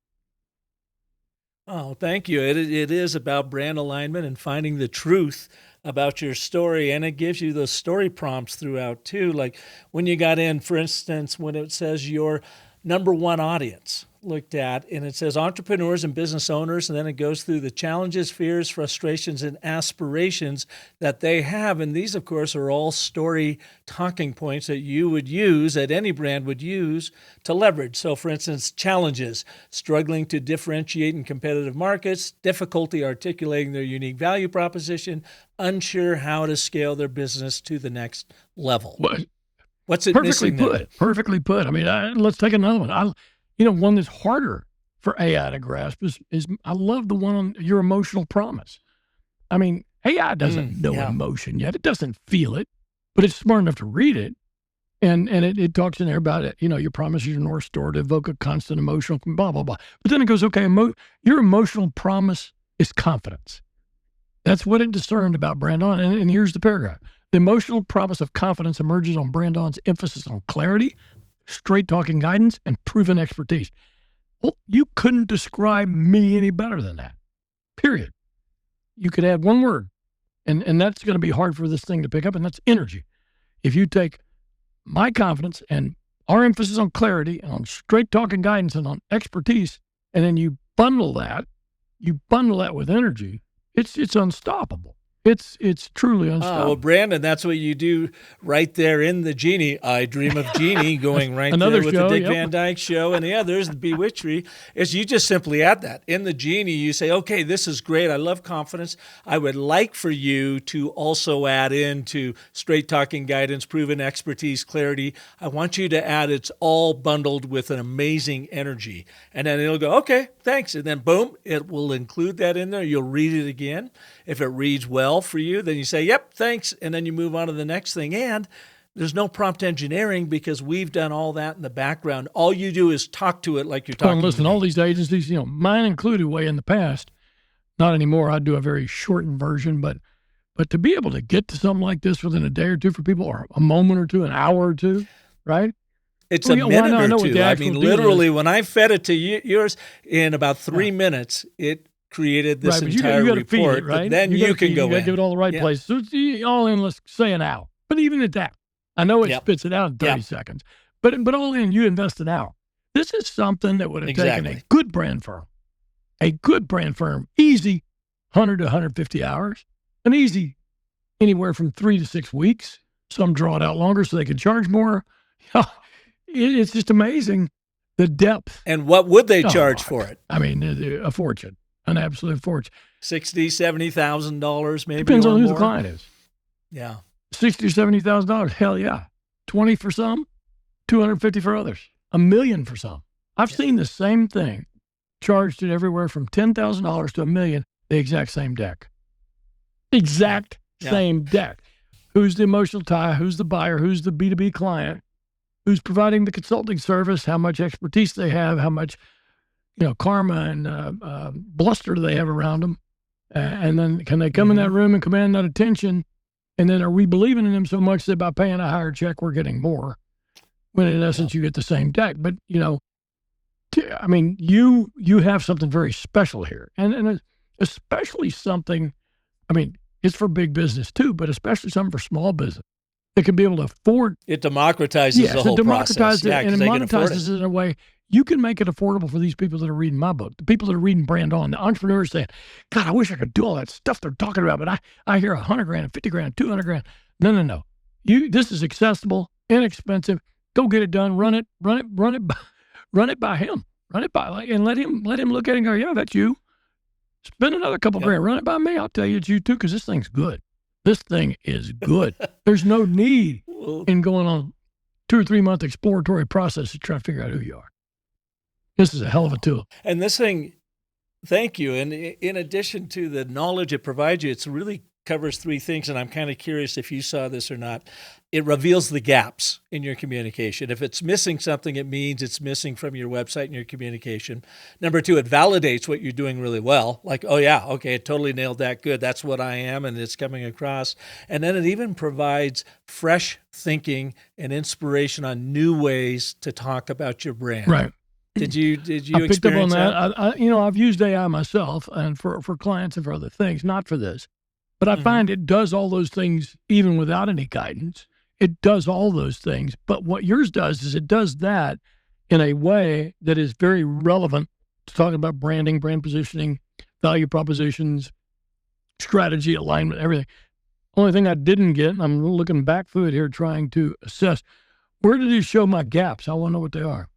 Oh, thank you. It is about brand alignment and finding the truth about your story, and it gives you those story prompts throughout too. Like when you got in, for instance, when it says your number one audience looked at, and it says entrepreneurs and business owners, and then it goes through the challenges, fears, frustrations, and aspirations that they have. And these, of course, are all story talking points that you would use, that any brand would use to leverage. So, for instance, challenges, struggling to differentiate in competitive markets, difficulty articulating their unique value proposition, unsure how to scale their business to the next level. What's it missing there? Perfectly put. I mean, let's take another one. One that's harder for AI to grasp is I love the one on your emotional promise. I mean, AI doesn't know emotion yet. It doesn't feel it, but it's smart enough to read it. And it talks in there about it. Your promise is your North Star to evoke a constant emotional, blah, blah, blah. But then it goes, okay, your emotional promise is confidence. That's what it discerned about Brandon. And here's the paragraph. The emotional promise of confidence emerges on Brandon's emphasis on clarity, straight-talking guidance, and proven expertise. Well, you couldn't describe me any better than that, period. You could add one word, and that's going to be hard for this thing to pick up, and that's energy. If you take my confidence and our emphasis on clarity and on straight-talking guidance and on expertise, and then you bundle that with energy, it's unstoppable. It's truly Well, unstoppable. Brandon, that's what you do right there in the Genie. I Dream of Genie, going right Another there with show, the Dick yep. Van Dyke Show. And yeah, there's the Bewitchery. Is you just simply add that. In the Genie, you say, okay, this is great. I love confidence. I would like for you to also add into straight talking guidance, proven expertise, clarity. I want you to add it's all bundled with an amazing energy. And then it'll go, okay, thanks. And then boom, it will include that in there. You'll read it again. If it reads well for you, then you say, yep, thanks. And then you move on to the next thing. And there's no prompt engineering because we've done all that in the background. All you do is talk to it like you're talking Well, listen, to me. all these agencies, mine included way in the past, not anymore. I do a very shortened version, but to be able to get to something like this within a day or two for people, or a moment or two, an hour or two, right? It's a minute or two. I mean, deal literally, when I fed it to yours, in about 3 minutes, it created this Right, but entire you gotta report. feed it, right? But then you can go You got to in. give it all the right Yeah. places. So it's all in, let's say an hour. But even at that, I know it Yep. spits it out in 30 Yep. seconds. But all in, you invest an hour. This is something that would have taken a Exactly. good brand firm, easy 100 to 150 hours, an easy anywhere from 3 to 6 weeks. Some draw it out longer so they can charge more. It's just amazing the depth. And what would they Oh, charge my for God. it? I mean, a fortune, an absolute fortune. $60,000, $70,000 maybe. Depends or on who more. the client is. Yeah. $60,000 or $70,000. Hell yeah. 20 for some, 250 for others, $1 million for some. I've seen the same thing charged at everywhere from $10,000 to $1 million, the exact same deck. Same deck. Who's the emotional tie? Who's the buyer? Who's the B2B client? Who's providing the consulting service? How much expertise they have? How much, karma and bluster do they have around them? And then can they come in that room and command that attention? And then are we believing in them so much that by paying a higher check, we're getting more? When in essence, you get the same deck. But, I mean, you have something very special here. And especially something, I mean, it's for big business too, but especially something for small business that can be able to afford. It democratizes the whole process. It, and it 'cause they can afford monetizes it in a way you can make it affordable for these people that are reading my book, the people that are reading Brand On, the entrepreneurs saying, God, I wish I could do all that stuff they're talking about, but I hear $100,000, $50,000, $200,000. No. This is accessible, inexpensive. Go get it done. Run it by him. Run it by, and let him look at it and go, yeah, that's you. Spend another couple grand. Run it by me. I'll tell you it's you too, because this thing's good. This thing is good. There's no need in going on 2 or 3 month exploratory process to try to figure out who you are. This is a hell of a tool. And this thing, thank you. And in addition to the knowledge it provides you, it's really covers 3 things. And I'm kind of curious if you saw this or not. It reveals the gaps in your communication. If it's missing something, it means it's missing from your website and your communication. Number 2, it validates what you're doing really well. Like, oh yeah, okay, it totally nailed that. Good. That's what I am. And it's coming across. And then it even provides fresh thinking and inspiration on new ways to talk about your brand. Right. Did you I picked up on that? I've used AI myself and for clients and for other things, not for this. But I find it does all those things even without any guidance. It does all those things. But what yours does is it does that in a way that is very relevant to talking about branding, brand positioning, value propositions, strategy, alignment, everything. Only thing I didn't get, and I'm looking back through it here trying to assess, where did it show my gaps? I want to know what they are.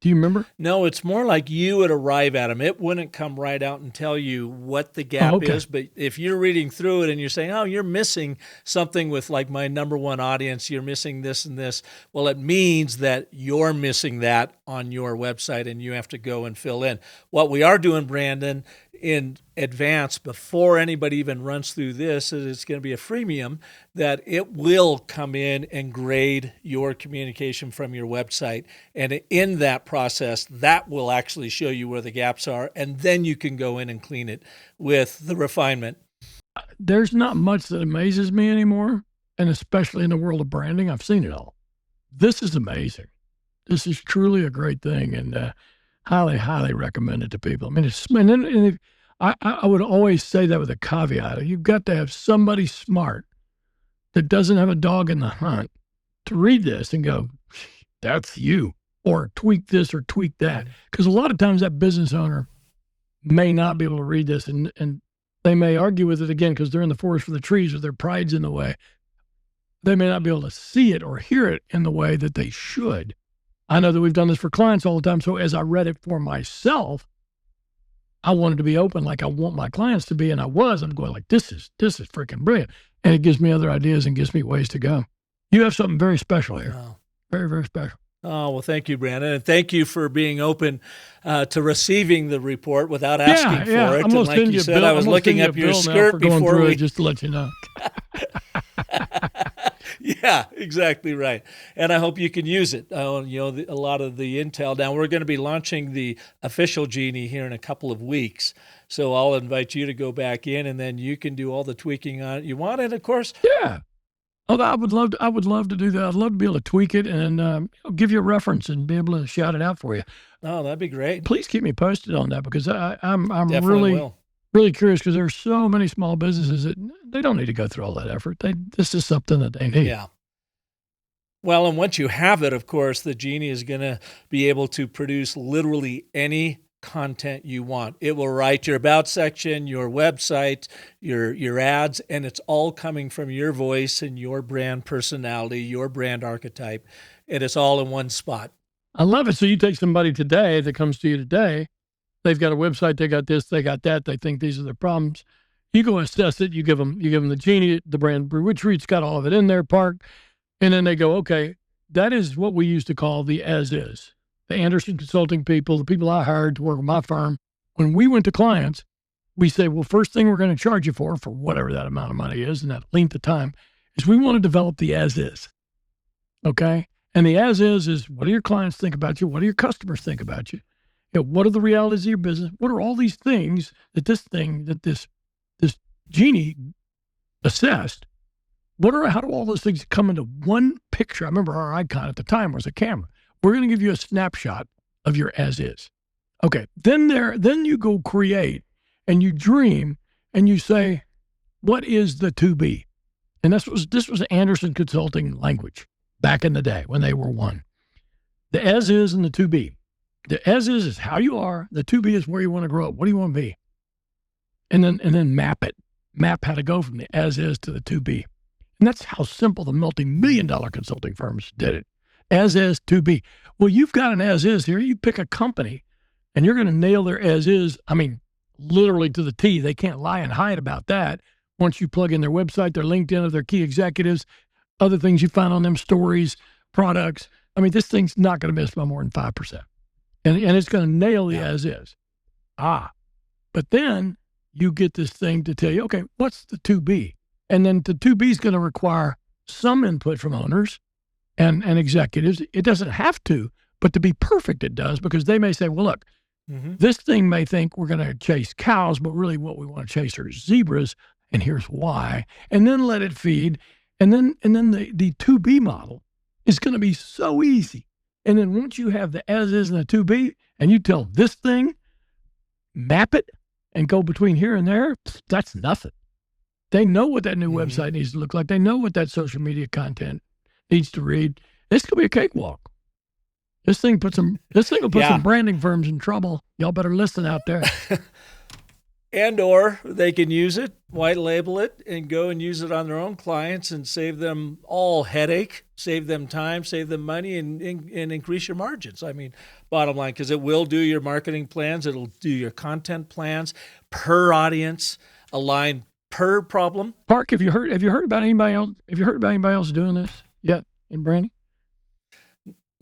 Do you remember? No, it's more like you would arrive at them. It wouldn't come right out and tell you what the gap is. But if you're reading through it and you're saying, oh, you're missing something with like my number one audience, you're missing this and this. Well, it means that you're missing that on your website and you have to go and fill in. What we are doing, Brandon, in advance, before anybody even runs through this, it's going to be a freemium, that it will come in and grade your communication from your website. And in that process, that will actually show you where the gaps are. And then you can go in and clean it with the refinement. There's not much that amazes me anymore. And especially in the world of branding, I've seen it all. This is amazing. This is truly a great thing. And highly, highly recommend it to people. I mean, I would always say that with a caveat. You've got to have somebody smart that doesn't have a dog in the hunt to read this and go, that's you, or tweak this or tweak that. Because a lot of times that business owner may not be able to read this and They may argue with it again because they're in the forest for the trees or their pride's in the way. They may not be able to see it or hear it in the way that they should. I know that we've done this for clients all the time. So as I read it for myself, I wanted to be open like I want my clients to be. And I'm going like, this is freaking brilliant. And it gives me other ideas and gives me ways to go. You have something very special here. Oh. Very, very special. Oh, well, thank you, Brandon. And thank you for being open to receiving the report without asking for it. And like you said, I was looking up your skirt before we... Just to let you know. Yeah, exactly right. And I hope you can use it. A lot of the intel. Now, we're going to be launching the official Genie here in a couple of weeks. So I'll invite you to go back in, and then you can do all the tweaking on it you want. And, of course... Yeah. Oh, I would love to do that. I'd love to be able to tweak it and give you a reference and be able to shout it out for you. Oh, that'd be great. Please keep me posted on that because I'm really curious because there's so many small businesses that they don't need to go through all that effort. This is something that they need. Yeah. Well, and once you have it, of course, the Genie is going to be able to produce literally any content you want. It will write your about section, your website, your ads, and it's all coming from your voice and your brand personality, your brand archetype, and it's all in one spot. I love it. So you take somebody today that comes to you today, they've got a website, they got this, they got that, they think these are their problems. You go assess it, you give them the Genie, the brand Bewitchery, it's got all of it in there, parked, and then they go, okay, that is what we used to call the as is. The Anderson Consulting people, the people I hired to work with my firm, when we went to clients, we say, well, first thing we're going to charge you for whatever that amount of money is and that length of time, is we want to develop the as is. Okay? And the as is what do your clients think about you? What do your customers think about you? What are the realities of your business? What are all these things that this Genie assessed? How do all those things come into one picture? I remember our icon at the time was a camera. We're going to give you a snapshot of your as is. Okay. Then you go create and you dream and you say, what is the to be? And this was Anderson Consulting language back in the day when they were one. The as is and the to be. The as is how you are. The to be is where you want to grow up. What do you want to be? And then map it. Map how to go from the as is to the to be. And that's how simple the multi-million-dollar consulting firms did it. As is to be. Well, you've got an as is here. You pick a company and you're going to nail their as is. I mean, literally to the T. They can't lie and hide about that. Once you plug in their website, their LinkedIn of their key executives, other things you find on them, stories, products. I mean, this thing's not going to miss by more than 5%. And it's going to nail the as is. But then you get this thing to tell you, okay, what's the to be? And then the to be is going to require some input from owners and executives. It doesn't have to, but to be perfect, it does, because they may say, well, look, this thing may think we're going to chase cows, but really what we want to chase are zebras, and here's why. And then let it feed. And then the to be model is going to be so easy. And then once you have the as is and the to be, and you tell this thing, map it and go between here and there, that's nothing. They know what that new website needs to look like. They know what that social media content needs to read. This could be a cakewalk. This thing will put some branding firms in trouble. Y'all better listen out there. Or they can use it, white label it, and go and use it on their own clients and save them all headache, save them time, save them money, and increase your margins. I mean, bottom line, because it will do your marketing plans. It'll do your content plans per audience, align per problem. Park, have you heard about anybody else? Have you heard about anybody else doing this yet in branding?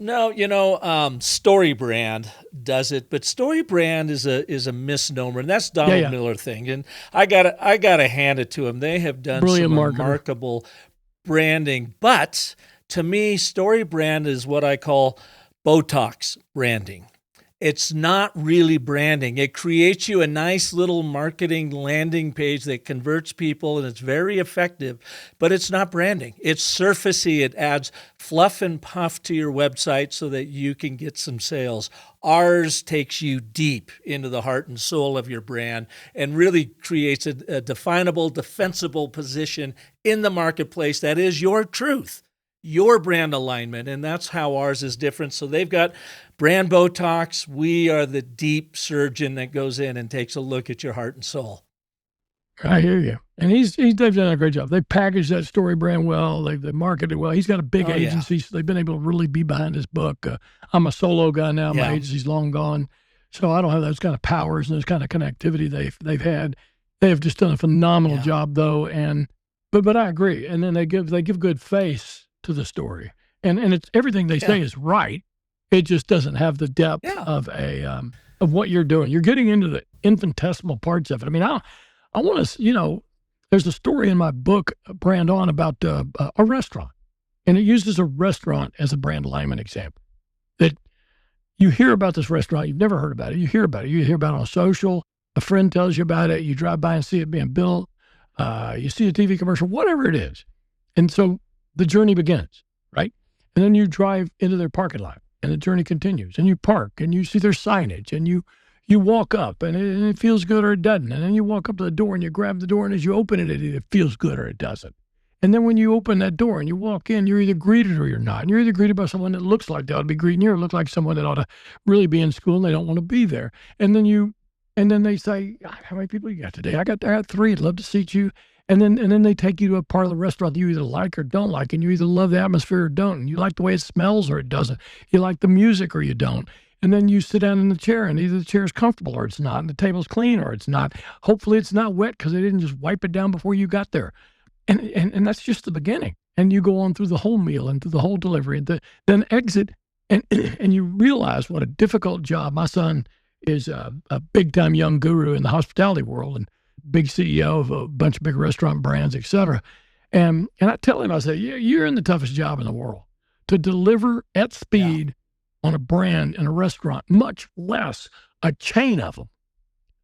No, StoryBrand does it, but StoryBrand is a misnomer, and that's Donald Miller thing. And I gotta hand it to him. They have done some remarkable branding. But to me, StoryBrand is what I call Botox branding. It's not really branding. It creates you a nice little marketing landing page that converts people, and it's very effective, but it's not branding. It's surfacey. It adds fluff and puff to your website so that you can get some sales. Ours takes you deep into the heart and soul of your brand and really creates a definable, defensible position in the marketplace that is your truth, your brand alignment, and that's how ours is different. So they've got brand Botox. We are the deep surgeon that goes in and takes a look at your heart and soul. I hear you. And they've done a great job. They packaged that story brand well. They marketed well. He's got a big agency, so they've been able to really be behind his book. I'm a solo guy now. My agency's long gone, so I don't have those kind of powers and those kind of connectivity they've had. They have just done a phenomenal job, though. And but I agree. And then they give good face to the story, and it's everything they say is right. It just doesn't have the depth of of what you're doing. You're getting into the infinitesimal parts of it. I mean, I want to, there's a story in my book, Brand On, about a restaurant, and it uses a restaurant as a brand alignment example. That you hear about this restaurant, you've never heard about it. You hear about it. You hear about it on social. A friend tells you about it. You drive by and see it being built. You see a TV commercial, whatever it is. And so the journey begins, right? And then you drive into their parking lot, and the journey continues. And you park, and you see their signage, and you walk up, and it feels good or it doesn't. And then you walk up to the door, and you grab the door, and as you open it, it either feels good or it doesn't. And then when you open that door and you walk in, you're either greeted or you're not. And you're either greeted by someone that looks like they ought to be greeting you, or look like someone that ought to really be in school and they don't want to be there. And then they say, how many people you got today? I got 3. I'd love to seat you. And then they take you to a part of the restaurant that you either like or don't like, and you either love the atmosphere or don't. And you like the way it smells or it doesn't. You like the music or you don't. And then you sit down in the chair, and either the chair is comfortable or it's not, and the table's clean or it's not. Hopefully it's not wet because they didn't just wipe it down before you got there. And that's just the beginning. And you go on through the whole meal and through the whole delivery, and then exit, and you realize what a difficult job. My son is a big-time young guru in the hospitality world and big CEO of a bunch of big restaurant brands, et cetera. And I tell him, I say, you're in the toughest job in the world to deliver at speed on a brand in a restaurant, much less a chain of them.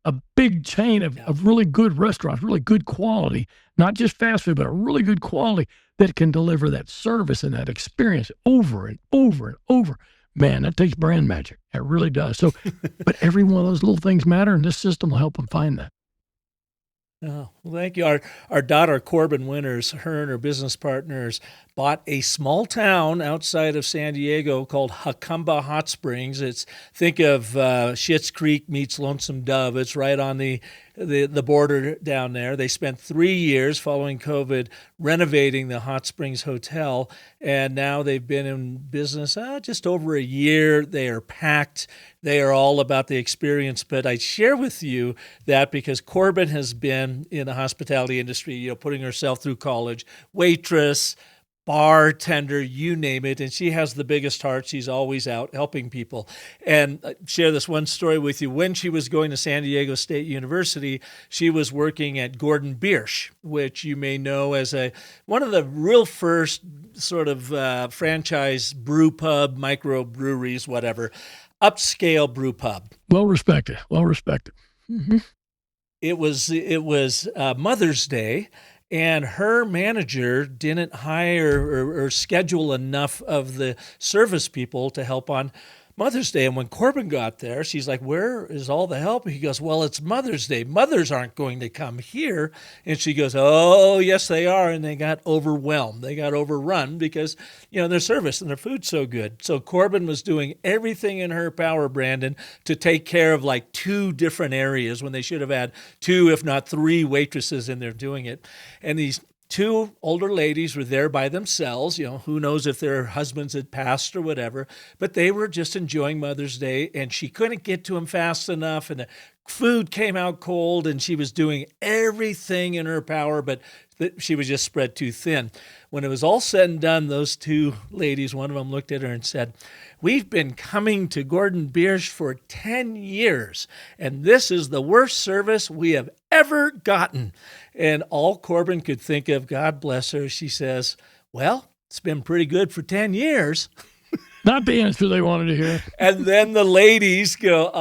A big chain of really good restaurants, really good quality, not just fast food, but a really good quality that can deliver that service and that experience over and over and over. Man, that takes brand magic. It really does. So, but every one of those little things matter, and this system will help them find that. Oh, well, thank you. Our daughter, Corbin Winters, her and her business partners bought a small town outside of San Diego called Jacumba Hot Springs. Think of Schitt's Creek meets Lonesome Dove. It's right on the border down there. They spent 3 years following COVID renovating the Hot Springs Hotel, and now they've been in business just over a year. They are packed. They are all about the experience. But I share with you that because Corbin has been in the hospitality industry, putting herself through college, waitress, bartender, you name it, and she has the biggest heart. She's always out helping people. And share this one story with you. When she was going to San Diego State University, she was working at Gordon Biersch, which you may know as one of the real first sort of franchise brew pub, micro breweries, whatever, upscale brew pub. Well respected. Mm-hmm. It was Mother's Day, and her manager didn't hire or schedule enough of the service people to help on Mother's Day. And when Corbin got there, she's like, where is all the help? He goes, well, it's Mother's Day. Mothers aren't going to come here. And she goes, oh, yes, they are. And they got overwhelmed. They got overrun because, their service and their food's so good. So Corbin was doing everything in her power, Brandon, to take care of like 2 different areas when they should have had 2, if not 3 waitresses in there doing it. And these 2 older ladies were there by themselves. Who knows if their husbands had passed or whatever, but they were just enjoying Mother's Day, and she couldn't get to them fast enough, and the food came out cold, and she was doing everything in her power, but she was just spread too thin. When it was all said and done, those 2 ladies, one of them looked at her and said, we've been coming to Gordon Biersch for 10 years, and this is the worst service we have ever gotten. And all Corbin could think of, God bless her, she says, well, it's been pretty good for 10 years. Not the answer they wanted to hear. And then the ladies go,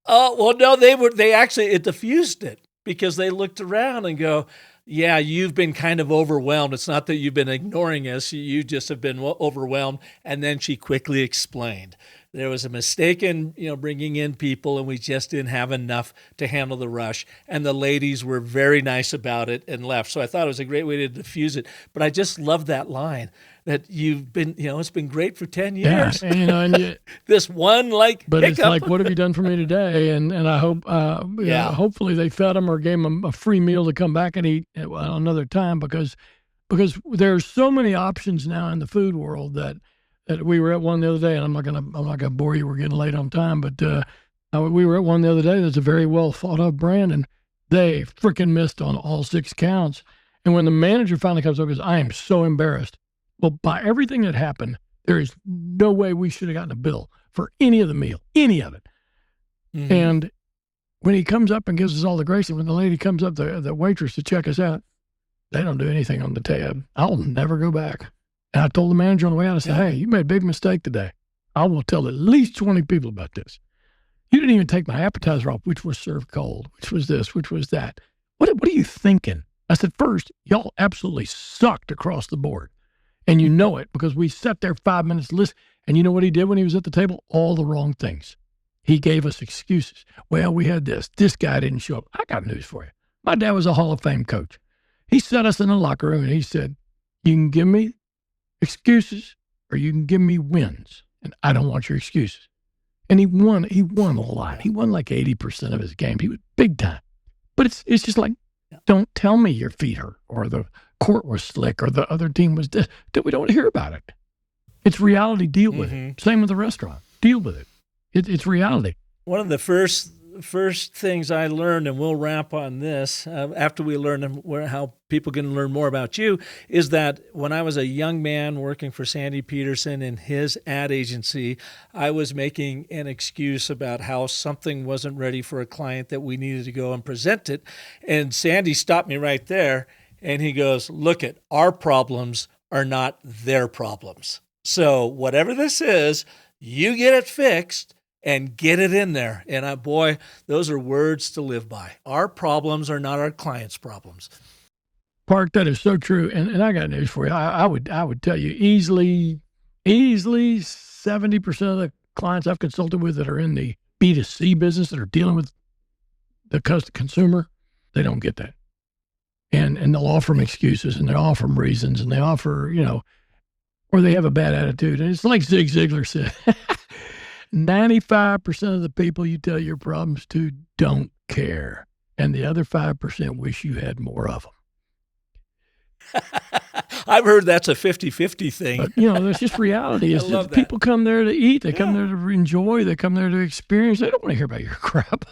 well, no, it diffused it because they looked around and go, yeah, you've been kind of overwhelmed. It's not that you've been ignoring us. You just have been overwhelmed. And then she quickly explained There was a mistake in, bringing in people, and we just didn't have enough to handle the rush. And the ladies were very nice about it and left. So I thought it was a great way to diffuse it. But I just love that line that you've been, it's been great for 10 years. Yeah, and this one but hiccup. It's like, what have you done for me today? And I hope, hopefully they fed them or gave them a free meal to come back and eat another time, because there's so many options now in the food world that we were at one the other day, and I'm not gonna bore you. We're getting late on time, but we were at one the other day. That's a very well thought of brand, and they freaking missed on all 6 counts. And when the manager finally comes up, he goes, "I am so embarrassed." Well, by everything that happened, there is no way we should have gotten a bill for any of the meal, any of it. Mm-hmm. And when he comes up and gives us all the grace, and when the lady comes up, the waitress to check us out, they don't do anything on the tab. I'll never go back. And I told the manager on the way out, I said, "Hey, you made a big mistake today. I will tell at least 20 people about this. You didn't even take my appetizer off, which was served cold, which was this, which was that. What are you thinking?" I said, "First, y'all absolutely sucked across the board. And you know it, because we sat there 5 minutes listening." And you know what he did when he was at the table? All the wrong things. He gave us excuses. "Well, we had this. This guy didn't show up." I got news for you. My dad was a Hall of Fame coach. He set us in a locker room and he said, "You can give me excuses or you can give me wins. And I don't want your excuses." And he won a lot. He won like 80% of his games. He was big time. But it's just like, don't tell me your feet hurt or the court was slick or the other team was this. We don't hear about it. It's reality. Deal with it. Same with the restaurant. Deal with it. It's reality. One of the first things I learned, and we'll wrap on this after we learn how people can learn more about you, is that when I was a young man working for Sandy Peterson in his ad agency, I was making an excuse about how something wasn't ready for a client that we needed to go and present it. And Sandy stopped me right there, and he goes, "Look, our problems are not their problems. So whatever this is, you get it fixed and get it in there." And boy, those are words to live by. Our problems are not our clients' problems. Park, that is so true. And I got news for you. I would tell you easily 70% of the clients I've consulted with that are in the B2C business, that are dealing with the consumer, they don't get that. And they'll offer them excuses, and they'll offer them reasons, and they offer, or they have a bad attitude. And it's like Zig Ziglar said, 95% of the people you tell your problems to don't care. And the other 5% wish you had more of them. I've heard that's a 50-50 thing. But, that's just reality. It's just people come there to eat. They come there to enjoy. They come there to experience. They don't want to hear about your crap.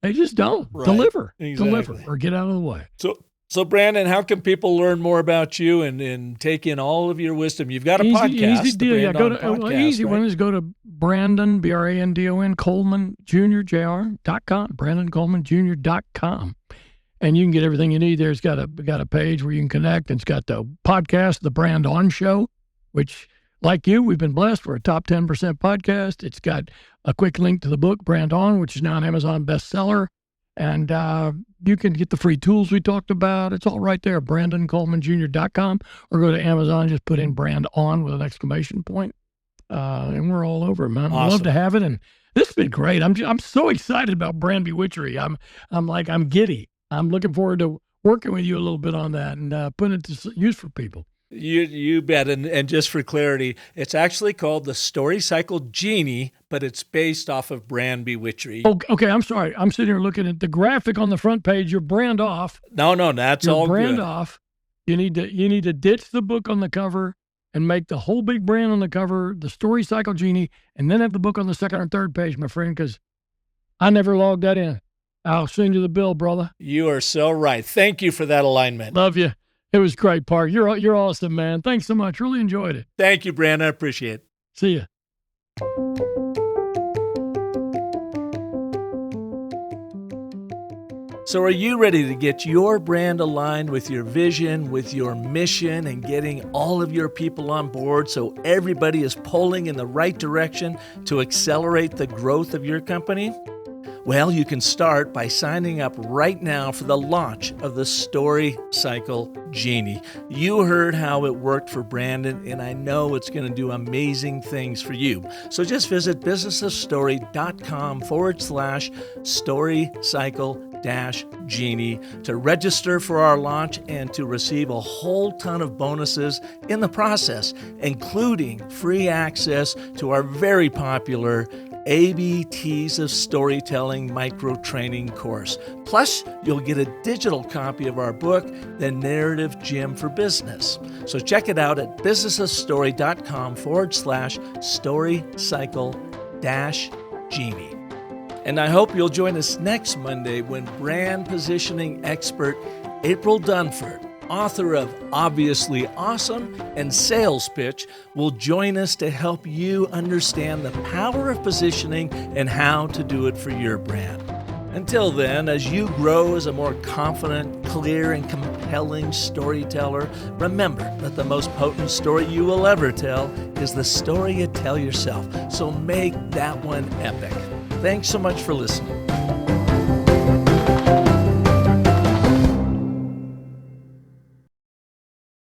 They just don't. Right. Deliver or get out of the way. So Brandon, how can people learn more about you and take in all of your wisdom? You've got a podcast. Easy deal. Yeah, easy one is go to Brandon, Brandon Coleman Jr. Jr.com, BrandonColemanJr.com. And you can get everything you need there. It's got a page where you can connect. And it's got the podcast, The Brand On Show, which, like you, we've been blessed. We're a top 10% podcast. It's got a quick link to the book, Brand On, which is now an Amazon bestseller. And you can get the free tools we talked about. It's all right there, BrandonColemanJr.com, or go to Amazon, just put in Brand On with an exclamation point. And we're all over, man. Awesome. I'd love to have it. And this has been great. I'm so excited about brand Bewitchery. I'm giddy. I'm looking forward to working with you a little bit on that and putting it to use for people. You bet. And just for clarity, it's actually called the Story Cycle Genie, but it's based off of brand Bewitchery. Okay. I'm sorry. I'm sitting here looking at the graphic on the front page. You're brand off. No, that's all good. Brand off. You need to ditch the book on the cover and make the whole big brand on the cover, the Story Cycle Genie, and then have the book on the second or third page, my friend, because I never logged that in. I'll send you the bill, brother. You are so right. Thank you for that alignment. Love you. It was great, Park. You're awesome, man. Thanks so much. Really enjoyed it. Thank you, Brandon. I appreciate it. See ya. So are you ready to get your brand aligned with your vision, with your mission, and getting all of your people on board so everybody is pulling in the right direction to accelerate the growth of your company? Well, you can start by signing up right now for the launch of the Story Cycle Genie. You heard how it worked for Brandon, and I know it's going to do amazing things for you. So just visit businessofstory.com/Story Cycle-Genie to register for our launch and to receive a whole ton of bonuses in the process, including free access to our very popular ABTs of Storytelling micro-training course. Plus, you'll get a digital copy of our book, The Narrative Gym for Business. So check it out at businessofstory.com/Story Cycle-Genie. And I hope you'll join us next Monday when brand positioning expert April Dunford, author of Obviously Awesome and Sales Pitch, will join us to help you understand the power of positioning and how to do it for your brand. Until then, as you grow as a more confident, clear, and compelling storyteller, remember that the most potent story you will ever tell is the story you tell yourself. So make that one epic. Thanks so much for listening.